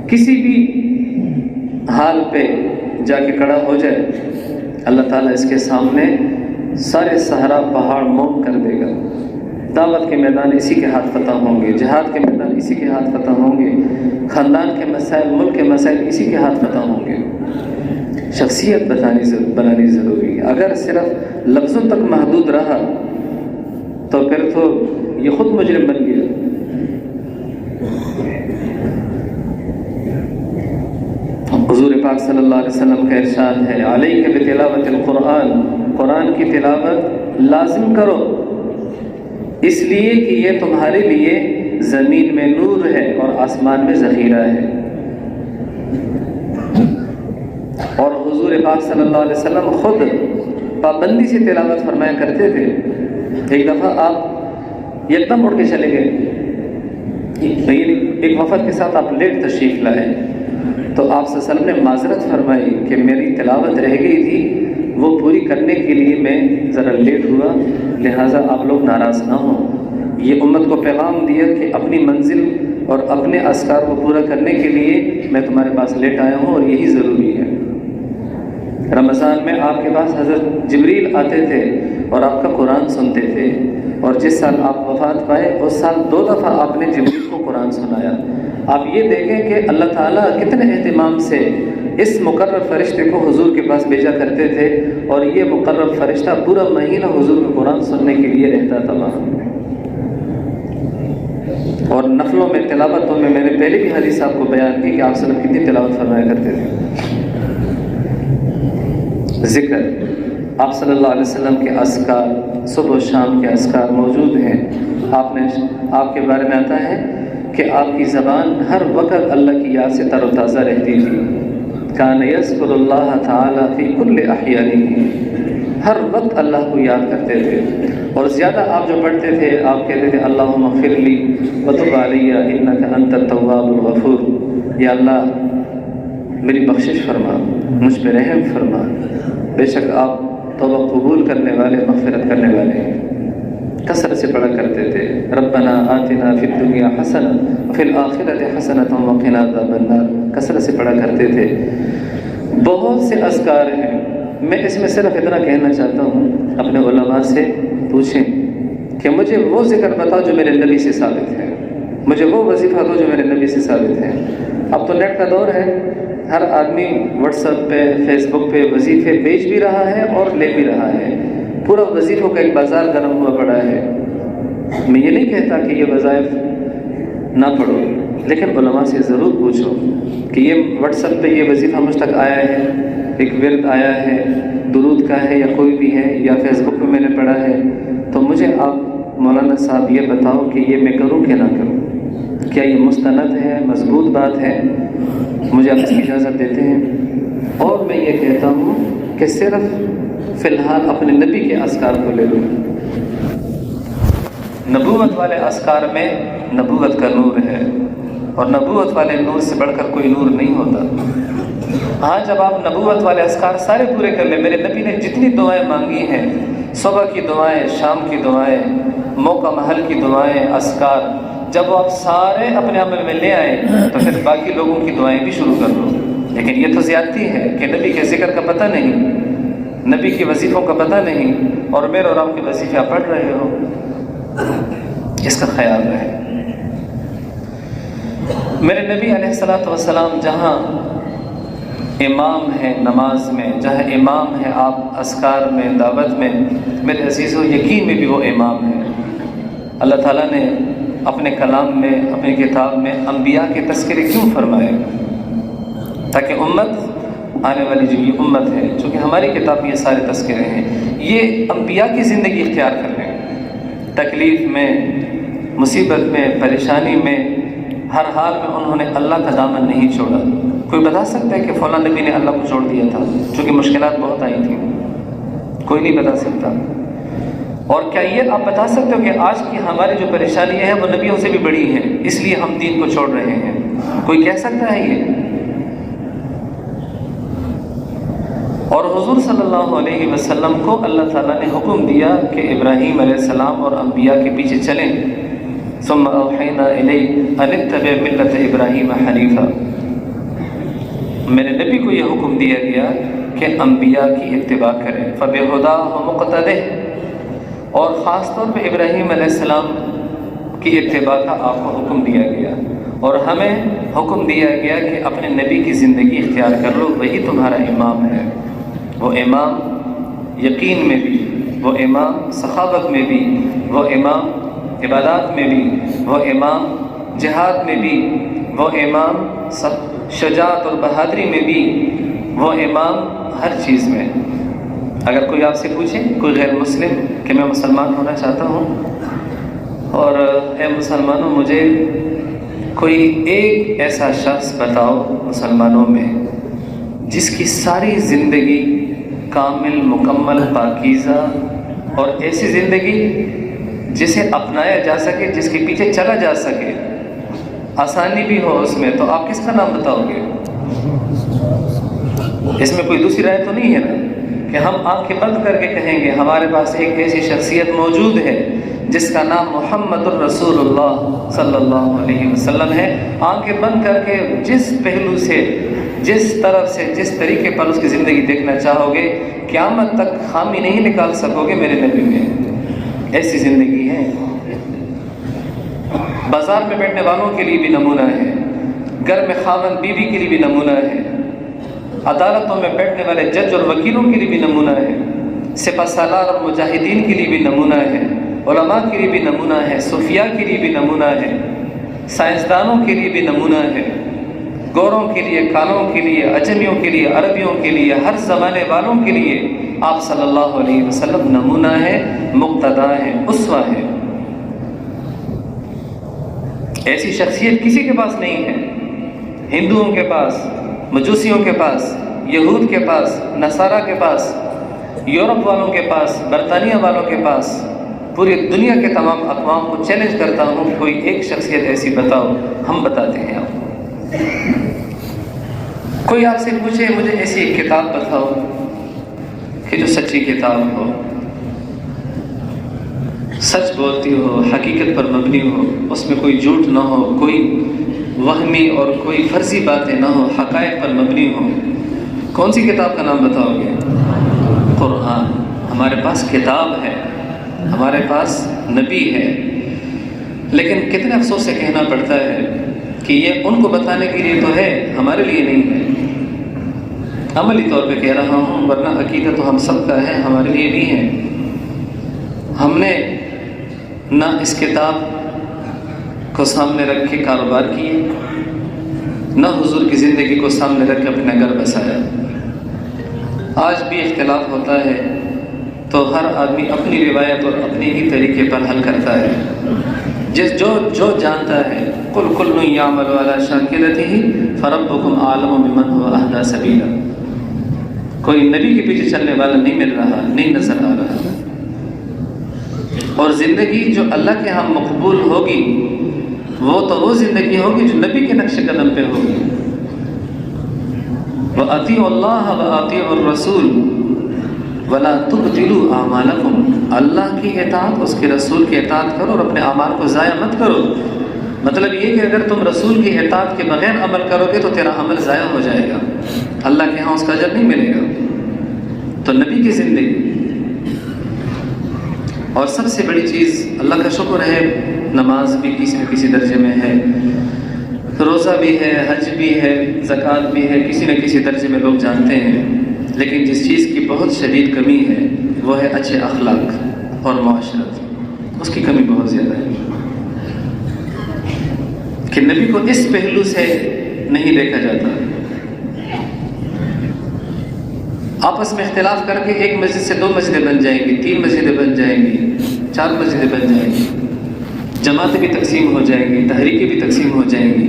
کسی بھی حال پہ جا کے کھڑا ہو جائے، اللہ تعالیٰ اس کے سامنے سارے صحرا پہاڑ موم کر دے گا۔ دعوت کے میدان اسی کے ہاتھ فتح ہوں گے، جہاد کے میدان اسی کے ہاتھ فتح ہوں گے، خاندان کے مسائل، ملک کے مسائل اسی کے ہاتھ فتح ہوں گے۔ شخصیت بنانی ضروری ہے۔ اگر صرف لفظوں تک محدود رہا تو پھر تو یہ خود مجرم بن گیا۔ حضور پاک صلی اللہ علیہ وسلم کا ارشاد ہے، علیک بتلاوت القرآن، قرآن کی تلاوت لازم کرو، اس لیے کہ یہ تمہارے لیے زمین میں نور ہے اور آسمان میں ذخیرہ ہے۔ اور حضور پاک صلی اللہ علیہ وسلم خود پابندی سے تلاوت فرمایا کرتے تھے۔ ایک دفعہ آپ یکدم اٹھ کے چلے گئے، ایک وفد کے ساتھ آپ لیٹ تشریف لائے، تو آپ صلی اللہ علیہ وسلم نے معذرت فرمائی کہ میری تلاوت رہ گئی تھی، وہ پوری کرنے کے لیے میں ذرا لیٹ ہوا، لہٰذا آپ لوگ ناراض نہ ہوں۔ یہ امت کو پیغام دیا کہ اپنی منزل اور اپنے اذکار کو پورا کرنے کے لیے میں تمہارے پاس لیٹ آیا ہوں، اور یہی ضروری ہے۔ رمضان میں آپ کے پاس حضرت جبریل آتے تھے اور آپ کا قرآن سنتے تھے، اور جس سال آپ وفات پائے اس سال 2 دفعہ آپ نے جبریل کو قرآن سنایا۔ آپ یہ دیکھیں کہ اللہ تعالیٰ کتنے اہتمام سے اس مقرر فرشتے کو حضور کے پاس بھیجا کرتے تھے، اور یہ مقرر فرشتہ پورا مہینہ حضور کا قرآن سننے کے لیے رہتا تھا وہاں۔ اور نفلوں میں، تلاوتوں میں میں نے پہلے بھی حدیث آپ کو بیان کی کہ آپ صلی اللہ علیہ وسلم کتنی تلاوت فرمایا کرتے تھے۔ ذکر، آپ صلی اللہ علیہ وسلم کے اذکار، صبح و شام کے اذکار موجود ہیں۔ آپ کے بارے میں آتا ہے کہ آپ کی زبان ہر وقت اللہ کی یاد سے تر و تازہ رہتی تھی۔ کان یذکر اللہ تعالی فی کل احیانہ، ہر وقت اللہ کو یاد کرتے تھے، اور زیادہ آپ جو پڑھتے تھے آپ کہتے تھے اللہم اغفر لی وتب علی انک انت التواب الغفور، یا اللہ میری بخشش فرما، مجھ پہ رحم فرما، بے شک آپ توبہ قبول کرنے والے، مغفرت کرنے والے ہیں۔ کثرت سے پڑھا کرتے تھے ربنا آتنا فی الدنیا حسنہ وفی الآخرۃ حسنۃ وقنا عذاب النار، کثرت سے پڑھا کرتے تھے۔ بہت سے اذکار ہیں، میں اس میں صرف اتنا کہنا چاہتا ہوں، اپنے علماء سے پوچھیں کہ مجھے وہ ذکر بتاؤ جو میرے نبی سے ثابت ہے، مجھے وہ وظیفہ دو جو میرے نبی سے ثابت ہے۔ اب تو نیٹ کا دور ہے، ہر آدمی واٹس ایپ پہ، فیس بک پہ وظیفے بیچ بھی رہا ہے اور لے بھی رہا ہے، پورا وظیفوں کا ایک بازار گرم ہوا پڑا ہے۔ میں یہ نہیں کہتا کہ یہ وظائف نہ پڑھو، لیکن علماء سے ضرور پوچھو کہ یہ واٹس ایپ پہ یہ وظیفہ مجھ تک آیا ہے، ایک ورد آیا ہے، درود کا ہے یا کوئی بھی ہے، یا فیس بک پہ میں نے پڑھا ہے، تو مجھے آپ مولانا صاحب یہ بتاؤ کہ یہ میں کروں کہ نہ کروں، کیا یہ مستند ہے، مضبوط بات ہے، مجھے آپ اس کی اجازت دیتے ہیں؟ اور میں یہ کہتا ہوں کہ صرف فی الحال اپنے نبی کے اذکار کو لے لو۔ نبوت والے اذکار میں نبوت کا نور ہے، اور نبوت والے نور سے بڑھ کر کوئی نور نہیں ہوتا۔ ہاں، جب آپ نبوت والے اذکار سارے پورے کر لیں، میرے نبی نے جتنی دعائیں مانگی ہیں، صبح کی دعائیں، شام کی دعائیں، موقع محل کی دعائیں، اذکار، جب وہ آپ سارے اپنے عمل میں لے آئیں تو پھر باقی لوگوں کی دعائیں بھی شروع کر لو۔ لیکن یہ تو زیادتی ہے کہ نبی کے ذکر کا پتہ نہیں، نبی کی وظیفوں کا پتہ نہیں، اور میرے اور آپ کے وظیفے آپ پڑھ رہے ہو۔ اس کا خیال رہے۔ میرے نبی علیہ الصلوۃ والسلام جہاں امام ہے نماز میں، جہاں امام ہے آپ اذکار میں، دعوت میں، میرے عزیزو یقین میں بھی وہ امام ہے۔ اللہ تعالیٰ نے اپنے کلام میں، اپنی کتاب میں انبیاء کے تذکرے کیوں فرمائے؟ تاکہ امت، آنے والی جو یہ امت ہے، چونکہ ہماری کتاب میں یہ سارے تذکرے ہیں، یہ انبیاء کی زندگی اختیار کر لیں۔ تکلیف میں، مصیبت میں، پریشانی میں، ہر حال میں انہوں نے اللہ کا دامن نہیں چھوڑا۔ کوئی بتا سکتا ہے کہ فلاں نبی نے اللہ کو چھوڑ دیا تھا چونکہ مشکلات بہت آئی تھیں؟ کوئی نہیں بتا سکتا۔ اور کیا یہ آپ بتا سکتے ہو کہ آج کی ہماری جو پریشانیاں ہیں وہ نبیوں سے بھی بڑی ہیں، اس لیے ہم دین کو چھوڑ رہے ہیں؟ کوئی کہہ سکتا ہے یہ؟ اور حضور صلی اللہ علیہ وسلم کو اللہ تعالیٰ نے حکم دیا کہ ابراہیم علیہ السلام اور انبیاء کے پیچھے چلیں۔ ثم اوحینا الیک ان اتبع ملت ابراہیم حنیفا، میرے نبی کو یہ حکم دیا گیا کہ انبیاء کی اتباع کریں، فَبِهُدَاهُ مُقْتَدِهْ، اور خاص طور پہ ابراہیم علیہ السلام کی اتباع کا آپ کو حکم دیا گیا، اور ہمیں حکم دیا گیا کہ اپنے نبی کی زندگی اختیار کر لو، وہی تمہارا امام ہے۔ وہ امام یقین میں بھی، وہ امام سخاوت میں بھی، وہ امام عبادات میں بھی، وہ امام جہاد میں بھی، وہ امام شجاعت اور بہادری میں بھی، وہ امام ہر چیز میں۔ اگر کوئی آپ سے پوچھے، کوئی غیر مسلم، کہ میں مسلمان ہونا چاہتا ہوں اور اے مسلمانوں مجھے کوئی ایک ایسا شخص بتاؤ مسلمانوں میں جس کی ساری زندگی کامل، مکمل، پاکیزہ اور ایسی زندگی جسے اپنایا جا سکے، جس کے پیچھے چلا جا سکے، آسانی بھی ہو اس میں، تو آپ کس کا نام بتاؤ گے؟ اس میں کوئی دوسری رائے تو نہیں ہے نا کہ ہم آنکھیں بند کر کے کہیں گے ہمارے پاس ایک ایسی شخصیت موجود ہے جس کا نام محمد الرسول اللہ صلی اللہ علیہ وسلم ہے۔ آنکھیں بند کر کے جس پہلو سے، جس طرف سے، جس طریقے پر اس کی زندگی دیکھنا چاہو گے، قیامت تک خامی نہیں نکال سکو گے میرے نبی میں۔ ایسی زندگی ہے۔ بازار میں بیٹھنے والوں کے لیے بھی نمونہ ہے، گھر میں خاوند بیوی کے لیے بھی نمونہ ہے، عدالتوں میں بیٹھنے والے جج اور وکیلوں کے لیے بھی نمونہ ہے، سپہ سالار اور مجاہدین کے لیے بھی نمونہ ہے، علماء کے لیے بھی نمونہ ہے، صوفیاء کے لیے بھی نمونہ ہے، سائنسدانوں کے لیے بھی نمونہ ہے، گوروں کے لیے، کالوں کے لیے، اجمیوں کے لیے، عربیوں کے لیے، ہر زمانے والوں کے لیے آپ صلی اللہ علیہ وسلم نمونہ ہے، مقتدیٰ ہے، اسوہ ہے۔ ایسی شخصیت کسی کے پاس نہیں ہے، ہندوؤں کے پاس، مجوسیوں کے پاس، یہود کے پاس، نصارہ کے پاس، یورپ والوں کے پاس، برطانیہ والوں کے پاس، پوری دنیا کے تمام اقوام کو چیلنج کرتا ہوں، کوئی ایک شخصیت ایسی بتاؤ، ہم بتاتے ہیں آپ کو۔ کوئی آپ سے پوچھے مجھے ایسی ایک کتاب بتاؤ کہ جو سچی کتاب ہو، سچ بولتی ہو، حقیقت پر مبنی ہو، اس میں کوئی جھوٹ نہ ہو، کوئی وہمی اور کوئی فرضی باتیں نہ ہو، حقائق پر مبنی ہو، کون سی کتاب کا نام بتاؤ گے؟ قرآن۔ ہمارے پاس کتاب ہے، ہمارے پاس نبی ہے، لیکن کتنے افسوس سے کہنا پڑتا ہے کہ یہ ان کو بتانے کے لیے تو ہے، ہمارے لیے نہیں ہے۔ عملی طور پہ کہہ رہا ہوں، ورنہ عقیدہ تو ہم سب کا ہے، ہمارے لیے بھی ہے۔ ہم نے نہ اس کتاب کو سامنے رکھ کے کاروبار کیے، نہ حضور کی زندگی کو سامنے رکھ کے اپنا گھر بسایا۔ آج بھی اختلاف ہوتا ہے تو ہر آدمی اپنی روایت اور اپنے ہی طریقے پر حل کرتا ہے، جو جانتا ہے۔ قل کل یعمل علی شاکلتہ فربکم اعلم بمن هو اہدی سبیلا۔ کوئی نبی کے پیچھے چلنے والا نہیں مل رہا، نہیں نظر آ رہا، اور زندگی جو اللہ کے ہاں مقبول ہوگی وہ تو وہ زندگی ہوگی جو نبی کے نقش قدم پہ ہوگی۔ وَأَطِيعُوا اللَّهَ وَأَطِيعُوا الرَّسُولَ وَلَا تُبْطِلُوا أَعْمَالَكُمْ۔ اللہ کی اطاعت، اس کے رسول کی اطاعت کرو اور اپنے اعمال کو ضائع مت کرو۔ مطلب یہ کہ اگر تم رسول کی اطاعت کے بغیر عمل کرو گے تو تیرا عمل ضائع ہو جائے گا، اللہ کے ہاں اس کا اجر نہیں ملے گا۔ تو نبی کی زندگی، اور سب سے بڑی چیز اللہ کا شکر ہے، نماز بھی کسی نہ کسی درجے میں ہے، روزہ بھی ہے، حج بھی ہے، زکوٰۃ بھی ہے، کسی نہ کسی درجے میں لوگ جانتے ہیں، لیکن جس چیز کی بہت شدید کمی ہے وہ ہے اچھے اخلاق اور معاشرت، اس کی کمی بہت زیادہ ہے کہ نبی کو اس پہلو سے نہیں دیکھا جاتا۔ آپس میں اختلاف کر کے ایک مسجد سے 2 مسجدیں بن جائیں گی، 3 مسجدیں بن جائیں گی، 4 مسجدیں بن جائیں گی، جماعتیں بھی تقسیم ہو جائیں گی، تحریکیں بھی تقسیم ہو جائیں گی،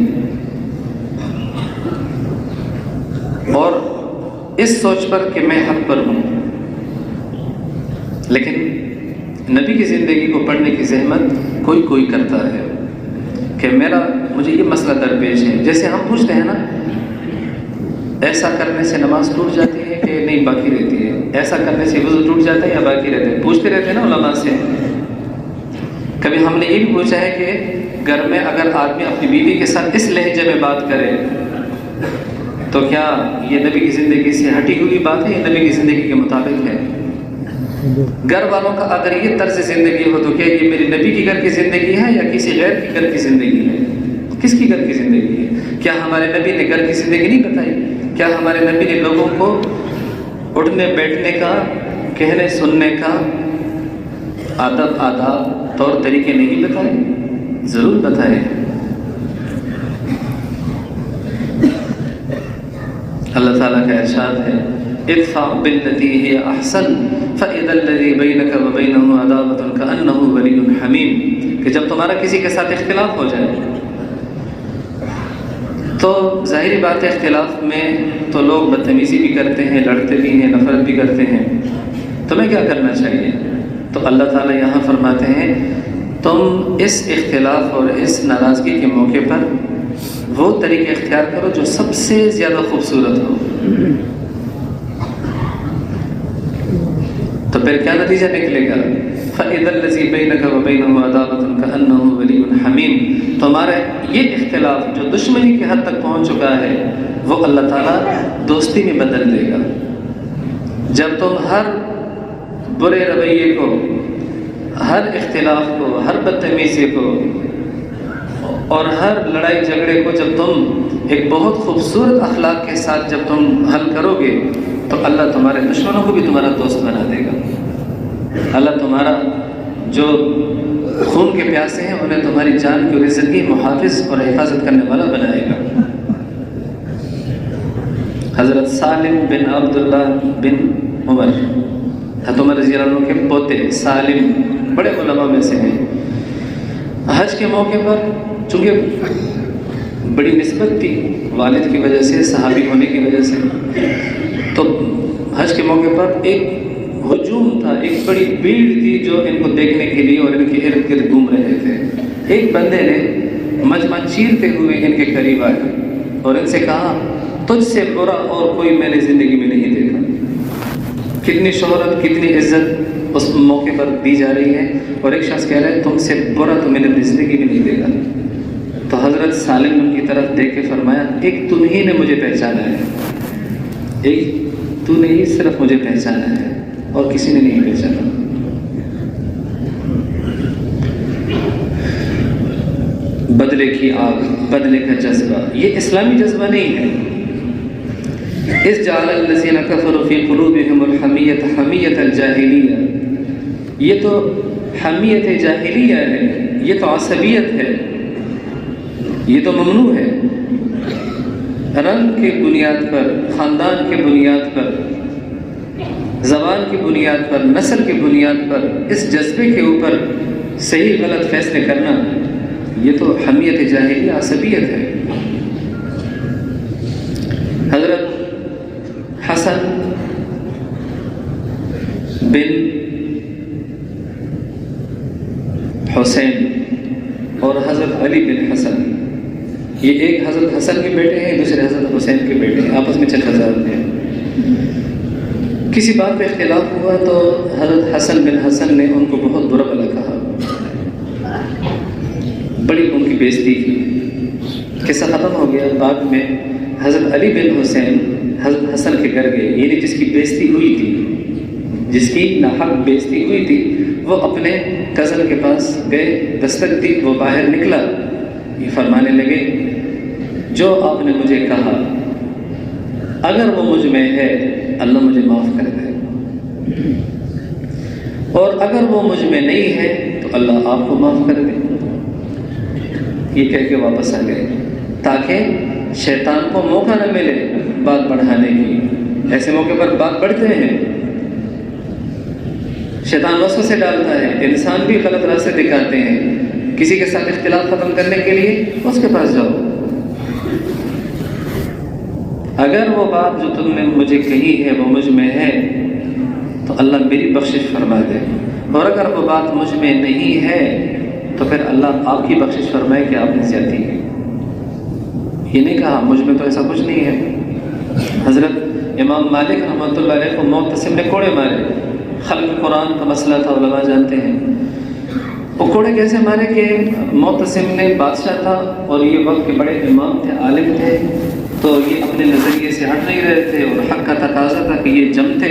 اور اس سوچ پر کہ میں حق پر ہوں۔ لیکن نبی کی زندگی کو پڑھنے کی زحمت کوئی کرتا ہے کہ مجھے یہ مسئلہ درپیش ہے۔ جیسے ہم پوچھتے ہیں نا، ایسا کرنے سے نماز ٹوٹ جاتی ہے کہ نہیں باقی رہتی ہے، ایسا کرنے سے وضو ٹوٹ جاتا ہے یا باقی رہتا ہے، پوچھتے رہتے ہیں نا علماء سے۔ کبھی ہم نے یہ بھی پوچھا ہے کہ گھر میں اگر آدمی اپنی بیوی کے ساتھ اس لہجے میں بات کرے تو کیا یہ نبی کی زندگی سے ہٹی ہوئی بات ہے یا نبی کی زندگی کے مطابق ہے؟ گھر والوں کا اگر یہ طرز زندگی ہو تو کیا یہ میری نبی کی گھر کی زندگی ہے یا کسی غیر کی گھر کی زندگی ہے؟ کس کی گھر کی زندگی ہے؟ کیا ہمارے نبی نے گھر کی زندگی نہیں بتائی؟ کیا ہمارے نبی نے لوگوں کو اٹھنے بیٹھنے کا، کہنے سننے کا آداب طور طریقے نہیں بتائے؟ ضرور بتائے۔ اللہ تعالیٰ کا ارشاد ہے ادفع بالتي هي احسن فاذا الذي بينك وبينه عداوة كأنه ولي حميم، کہ جب تمہارا کسی کے ساتھ اختلاف ہو جائے تو ظاہری بات ہے اختلاف میں تو لوگ بدتمیزی بھی کرتے ہیں، لڑتے بھی ہیں، نفرت بھی کرتے ہیں، تمہیں کیا کرنا چاہیے؟ تو اللہ تعالیٰ یہاں فرماتے ہیں تم اس اختلاف اور اس ناراضگی کے موقع پر وہ طریقے اختیار کرو جو سب سے زیادہ خوبصورت ہو۔ تو پھر کیا نتیجہ نکلے گا؟ فَإِذَا الَّذِي بَيْنَكَ وَبَيْنَهُ عَدَاوَةٌ كَأَنَّهُ وَلِيٌّ حَمِيمٌ، تمہارا یہ اختلاف جو دشمنی کے حد تک پہنچ چکا ہے وہ اللہ تعالیٰ دوستی میں بدل دے گا۔ جب تم ہر برے رویے کو، ہر اختلاف کو، ہر بدتمیزی کو اور ہر لڑائی جھگڑے کو جب تم ایک بہت خوبصورت اخلاق کے ساتھ جب تم حل کرو گے تو اللہ تمہارے دشمنوں کو بھی تمہارا دوست بنا دے گا۔ اللہ تمہارا جو خون کے پیاسے ہیں انہیں تمہاری جان کی اور عزت کی محافظ اور حفاظت کرنے والا بنائے گا۔ حضرت سالم بن عبداللہ بن عمر، حضرت عمر رضی اللہ عنہ کے پوتے سالم بڑے علماء میں سے ہیں۔ حج کے موقع پر چونکہ بڑی نسبت تھی والد کی وجہ سے، صحابی ہونے کی وجہ سے، تو حج کے موقع پر ایک ہجوم تھا، ایک بڑی بھیڑ تھی جو ان کو دیکھنے کے لیے اور ان کے ارد گرد گھوم رہے تھے۔ ایک بندے نے مجمع چیرتے ہوئے ان کے قریب آیا اور ان سے کہا تجھ سے برا اور کوئی میں نے زندگی میں نہیں دیکھا۔ کتنی شہرت، کتنی عزت اس موقع پر دی جا رہی ہے، اور ایک شخص کہہ رہا ہے تم سے برا تو میں نے اپنی زندگی میں نہیں دیکھا۔ تو حضرت سالم نے ان کی طرف دیکھ کے فرمایا ایک تم ہی نے مجھے پہچانا ہے، ایک تو نے ہی صرف مجھے پہچانا ہے اور کسی نے نہیں پہچانا۔ بدلے کی آگ، بدلے کا جذبہ، یہ اسلامی جذبہ نہیں ہے۔ اس جعل الذین کفروا فی قلوبہم الحمیۃ حمیۃ الجاہلیہ، یہ تو حمیت جاہلیہ ہے، یہ تو عصبیت ہے، یہ تو ممنوع ہے۔ رنگ کی بنیاد پر، خاندان کی بنیاد پر، زبان کی بنیاد پر، نسل کی بنیاد پر اس جذبے کے اوپر صحیح غلط فیصلے کرنا، یہ تو حمیت جاہلیہ، عصبیت ہے۔ حضرت حسن بن حسین اور حضرت علی بن حسن، یہ ایک حضرت حسن کے بیٹے ہیں، دوسرے حضرت حسین کے بیٹے ہیں، آپس میں چچا زاد ہیں۔ کسی بات پہ اختلاف ہوا تو حضرت حسن بن حسن نے ان کو بہت برا بھلا کہا، بڑی ان کی بےزتی کی۔ قصہ ختم ہو گیا۔ بعد میں حضرت علی بن حسین حضرت حسن کے گھر گئے، یعنی جس کی بےزتی ہوئی تھی، جس کی ناحق بےزتی ہوئی تھی، وہ اپنے کزن کے پاس گئے، دستک دی، وہ باہر نکلا، یہ فرمانے لگے جو آپ نے مجھے کہا اگر وہ مجھ میں ہے اللہ مجھے معاف کر دے، اور اگر وہ مجھ میں نہیں ہے تو اللہ آپ کو معاف کر دے۔ یہ کہہ کے واپس آ گئے تاکہ شیطان کو موقع نہ ملے بات بڑھانے کی۔ ایسے موقع پر بات بڑھتے ہیں، شیطان وسوسے ڈالتا ہے، انسان بھی غلط راستے دکھاتے ہیں۔ کسی کے ساتھ اختلاف ختم کرنے کے لیے اس کے پاس جاؤ، اگر وہ بات جو تم نے مجھے کہی ہے وہ مجھ میں ہے تو اللہ میری بخشش فرما دے، اور اگر وہ بات مجھ میں نہیں ہے تو پھر اللہ آپ کی بخشش فرمائے کہ آپ نے زیادتی کی۔ یہ نہیں کہا مجھ میں تو ایسا کچھ نہیں ہے۔ حضرت امام مالک رحمۃ اللہ علیہ کو معتصم نے کوڑے مارے، خلق قرآن کا مسئلہ تھا، علماء جانتے ہیں۔ وہ کوڑے کیسے مارے کہ معتصم نے، بادشاہ تھا اور یہ وقت کے بڑے امام تھے، عالم تھے، تو یہ اپنے نظریے سے ہٹ نہیں رہے تھے اور حق کا تقاضا تھا کہ یہ جمتے،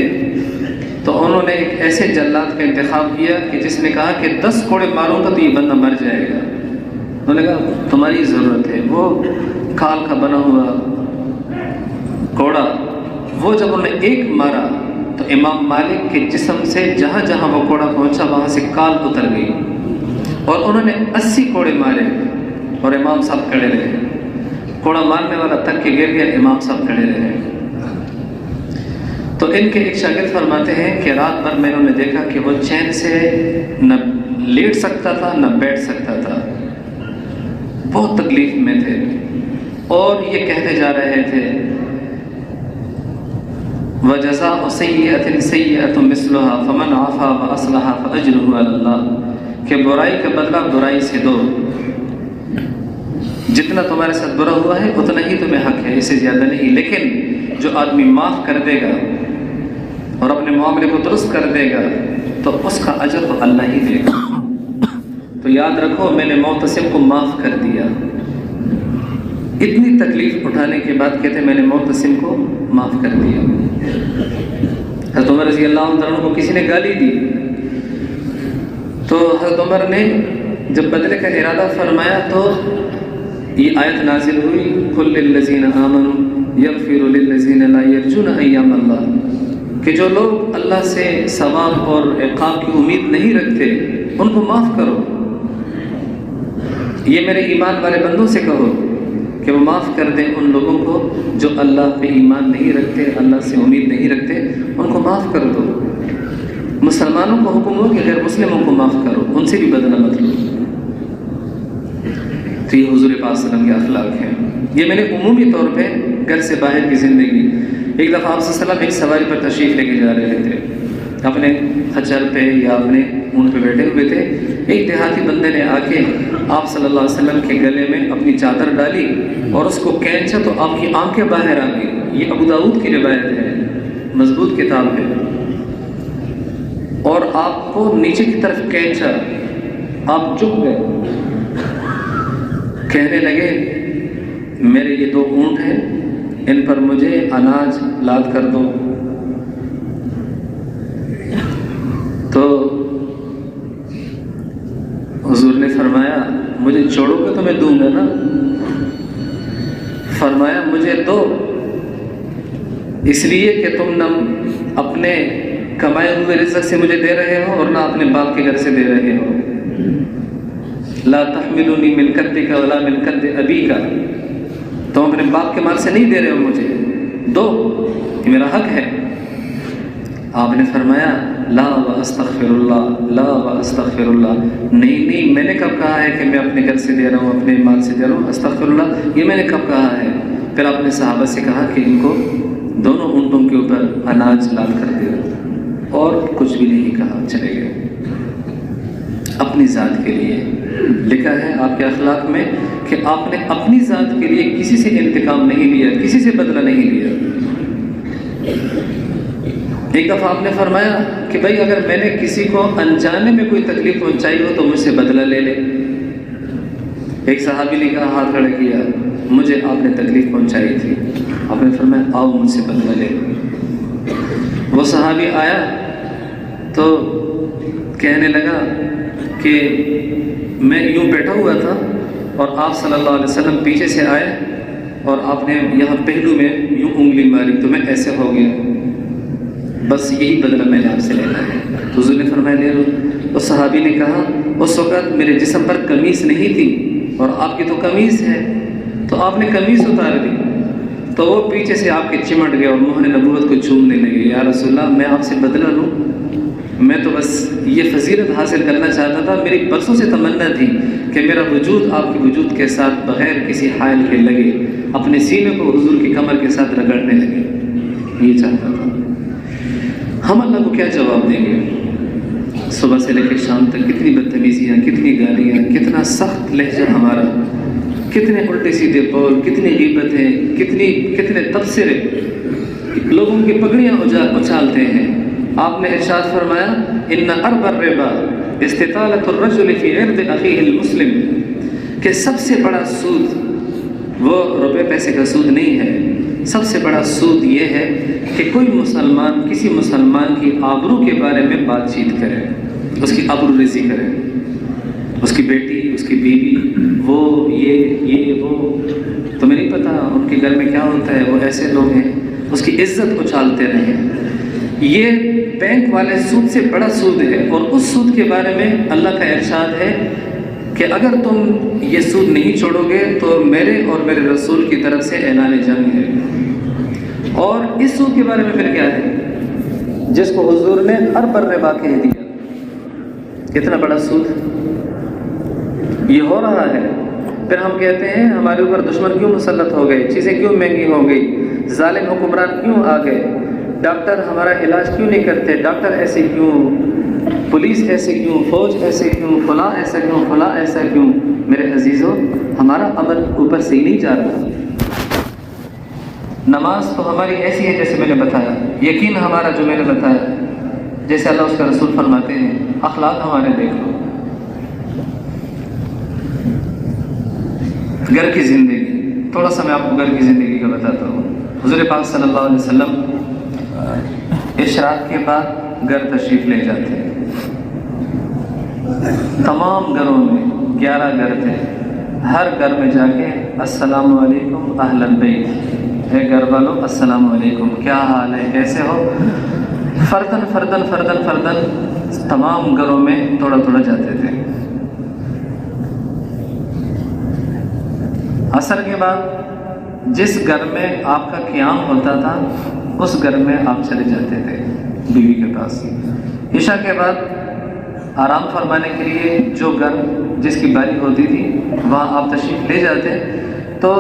تو انہوں نے ایک ایسے جلاد کا انتخاب کیا کہ جس نے کہا کہ 10 کوڑے ماروں گا تو یہ بندہ مر جائے گا۔ انہوں نے کہا تمہاری ضرورت ہے۔ وہ کھال کا بنا ہوا کوڑا، وہ جب انہوں نے ایک مارا تو امام مالک کے جسم سے جہاں جہاں وہ کوڑا پہنچا وہاں سے کال اتر گئی، اور انہوں نے 80 کوڑے مارے اور امام صاحب کھڑے رہے۔ کوڑا مارنے والا تک کے گر گیا، امام صاحب کھڑے رہے۔ تو ان کے ایک شاگرد فرماتے ہیں کہ رات بھر میں نے دیکھا کہ وہ چین سے نہ لیٹ سکتا تھا نہ بیٹھ سکتا تھا، بہت تکلیف میں تھے، اور یہ کہتے جا رہے تھے وَجَزَاءُ سَيِّئَةٍ سَيِّئَةٌ مِثْلُهَا فَمَنْ عَفَا وَأَصْلَحَ فَأَجْرُهُ عَلَى اللَّهِ، کہ برائی کا بدلہ برائی سے دو، جتنا تمہارے ساتھ برا ہوا ہے اتنا ہی تمہیں حق ہے، اس سے زیادہ نہیں۔ لیکن جو آدمی معاف کر دے گا اور اپنے معاملے کو درست کر دے گا تو اس کا اجر تو اللہ ہی دے گا۔ تو یاد رکھو میں نے معتصم کو معاف کر دیا، اتنی تکلیف اٹھانے کے بعد کہتے میں نے معتصم کو معاف کر دیا۔ حضرت عمر رضی اللہ عنہ کو کسی نے گالی دی تو حضرت عمر نے جب بدلے کا ارادہ فرمایا تو یہ آیت نازل ہوئی قُلْ لِلَّذِينَ آمَنُوا يَغْفِرُوا لِلَّذِينَ لَا يَرْجُونَ أَيَّامَ اللَّهِ، کہ جو لوگ اللہ سے ثواب اور عقاب کی امید نہیں رکھتے ان کو معاف کرو۔ یہ میرے ایمان والے بندوں سے کہو کہ وہ معاف کر دیں ان لوگوں کو جو اللہ پہ ایمان نہیں رکھتے، اللہ سے امید نہیں رکھتے، ان کو معاف کر دو۔ مسلمانوں کو حکم ہو کہ غیر مسلموں کو معاف کرو، ان سے بھی بدلہ مت لو۔ تو یہ حضور پاک صلی اللہ علیہ وسلم کے اخلاق ہیں۔ یہ میں نے عمومی طور پہ گھر سے باہر کی زندگی، ایک دفعہ آپ صلی اللہ علیہ وسلم ایک سواری پر تشریف لے کے جا رہے تھے، اپنے خچر پہ یا اپنے اونٹ پہ بیٹھے ہوئے تھے، ایک دیہاتی بندے نے آ کے آپ صلی اللہ علیہ وسلم کے گلے میں اپنی چادر ڈالی اور اس کو کھینچا تو آپ کی آنکھیں باہر آ گئی۔ یہ ابو داؤد کی روایت ہے، مضبوط کتاب ہے۔ اور آپ کو نیچے کی طرف کھینچا، آپ جھک گئے، کہنے لگے میرے یہ 2 اونٹ ہیں، ان پر مجھے اناج لاد کر دو۔ تو حضور نے فرمایا مجھے چھوڑو گے تو میں دوں گا نا؟ فرمایا مجھے دو، اس لیے کہ تم نہ اپنے کمائے ہوئے رزق سے مجھے دے رہے ہو اور نہ اپنے باپ کے گھر سے دے رہے ہو۔ لا تحملونی من کدک ولا من کد ابیک، تم اپنے باپ کے مال سے نہیں دے رہے ہو، مجھے دو، یہ میرا حق ہے۔ آپ نے فرمایا لا واستغفر اللہ، لا واستغفر اللہ، نہیں میں نے کب کہا ہے کہ میں اپنے گھر سے دے رہا ہوں، اپنے مال سے دے رہا ہوں، استغفر اللہ یہ میں نے کب کہا ہے؟ پھر آپ نے صحابہ سے کہا کہ ان کو دونوں اونٹوں کے اوپر اناج لاد کر دے، اور کچھ بھی نہیں کہا، چلے گئے۔ اپنی ذات کے لیے لکھا ہے آپ کے اخلاق میں کہ آپ نے اپنی ذات کے لیے کسی سے انتقام نہیں لیا، کسی سے بدلہ نہیں لیا۔ ایک دفعہ آپ نے فرمایا کہ بھائی اگر میں نے کسی کو انجانے میں کوئی تکلیف پہنچائی ہو تو مجھ سے بدلہ لے لے۔ ایک صحابی نے کہا، ہاتھ کھڑا کیا، مجھے آپ نے تکلیف پہنچائی تھی۔ آپ نے فرمایا آؤ مجھ سے بدلہ لے۔ وہ صحابی آیا تو کہنے لگا کہ میں یوں بیٹھا ہوا تھا اور آپ صلی اللہ علیہ وسلم پیچھے سے آئے اور آپ نے یہاں پہلو میں یوں انگلی ماری تو میں ایسے ہو گیا، بس یہی بدلہ میں نے آپ سے لینا ہے۔ تو حضور نے فرمایا لے لو۔ اس صحابی نے کہا اس وقت میرے جسم پر قمیص نہیں تھی اور آپ کی تو قمیص ہے، تو آپ نے قمیص اتار دی۔ تو وہ پیچھے سے آپ کے چمٹ گئے اور مہر نبوت کو چومنے لگے، یا رسول اللہ میں آپ سے بدلہ لوں؟ میں تو بس یہ فضیلت حاصل کرنا چاہتا تھا، میری برسوں سے تمنا تھی کہ میرا وجود آپ کے وجود کے ساتھ بغیر کسی حائل کے لگے، اپنے سینے کو حضور کی کمر کے ساتھ رگڑنے لگے، یہ چاہتا تھا۔ ہم اللہ کو کیا جواب دیں گے؟ صبح سے لے کے شام تک کتنی بدتمیزیاں، کتنی گالیاں، کتنا سخت لہجہ ہمارا، کتنے الٹے سیدھے قول، کتنی غیبتیں، کتنے تبصرے، لوگوں کی پگڑیاں اچھالتے ہیں۔ آپ نے ارشاد فرمایا ان ارب الربا استطالۃ الرجل فی عرض اخیہ المسلم، کہ سب سے بڑا سود وہ روپے پیسے کا سود نہیں ہے، سب سے بڑا سود یہ ہے کہ کوئی مسلمان کسی مسلمان کی آبرو کے بارے میں بات چیت کرے، اس کی آبرو ریزی کرے، اس کی بیٹی، اس کی بیوی، وہ یہ وہ تمہیں نہیں پتہ ان کے گھر میں کیا ہوتا ہے، وہ ایسے لوگ ہیں، اس کی عزت اچھالتے رہیں۔ یہ بینک والے سود سے بڑا سود ہے، اور اس سود کے بارے میں اللہ کا ارشاد ہے کہ اگر تم یہ سود نہیں چھوڑو گے تو میرے اور میرے رسول کی طرف سے اعلان جنگ ہے۔ اور اس سود کے بارے میں پھر کیا ہے، جس کو حضور نے ہر بر واقع دیا، کتنا بڑا سود یہ ہو رہا ہے۔ پھر ہم کہتے ہیں ہمارے اوپر دشمن کیوں مسلط ہو گئے، چیزیں کیوں مہنگی ہو گئی، ظالم حکمران کیوں آ گئے، ڈاکٹر ہمارا علاج کیوں نہیں کرتے، ڈاکٹر ایسے کیوں، پولیس ایسے کیوں، فوج ایسے کیوں، فلاں ایسا کیوں، فلاں ایسا کیوں۔ میرے عزیزوں، ہمارا عمل اوپر سے ہی نہیں جا رہا۔ نماز تو ہماری ایسی ہے جیسے میں نے بتایا، یقین ہمارا جو میں نے بتایا، جیسے اللہ اس کا رسول فرماتے ہیں، اخلاق ہمارے دیکھ لو۔ گھر کی زندگی، تھوڑا سا میں آپ کو گھر کی زندگی کا بتاتا ہوں۔ حضور پاک صلی اللہ علیہ وسلم اشراق کے بعد گھر تشریف لے جاتے ہیں۔ تمام گھروں میں 11 گھر تھے، ہر گھر میں جا کے السلام علیکم اہل البیت، اے گھر والوں السلام علیکم، کیا حال ہے، کیسے ہو؟ فردن فردن فردن فردن تمام گھروں میں تھوڑا تھوڑا جاتے تھے۔ عصر کے بعد جس گھر میں آپ کا قیام ہوتا تھا اس گھر میں آپ چلے جاتے تھے بیوی کے پاس۔ عشاء کے بعد آرام فرمانے کے لیے جو گھر جس کی باری ہوتی تھی وہاں آپ تشریف لے جاتے تو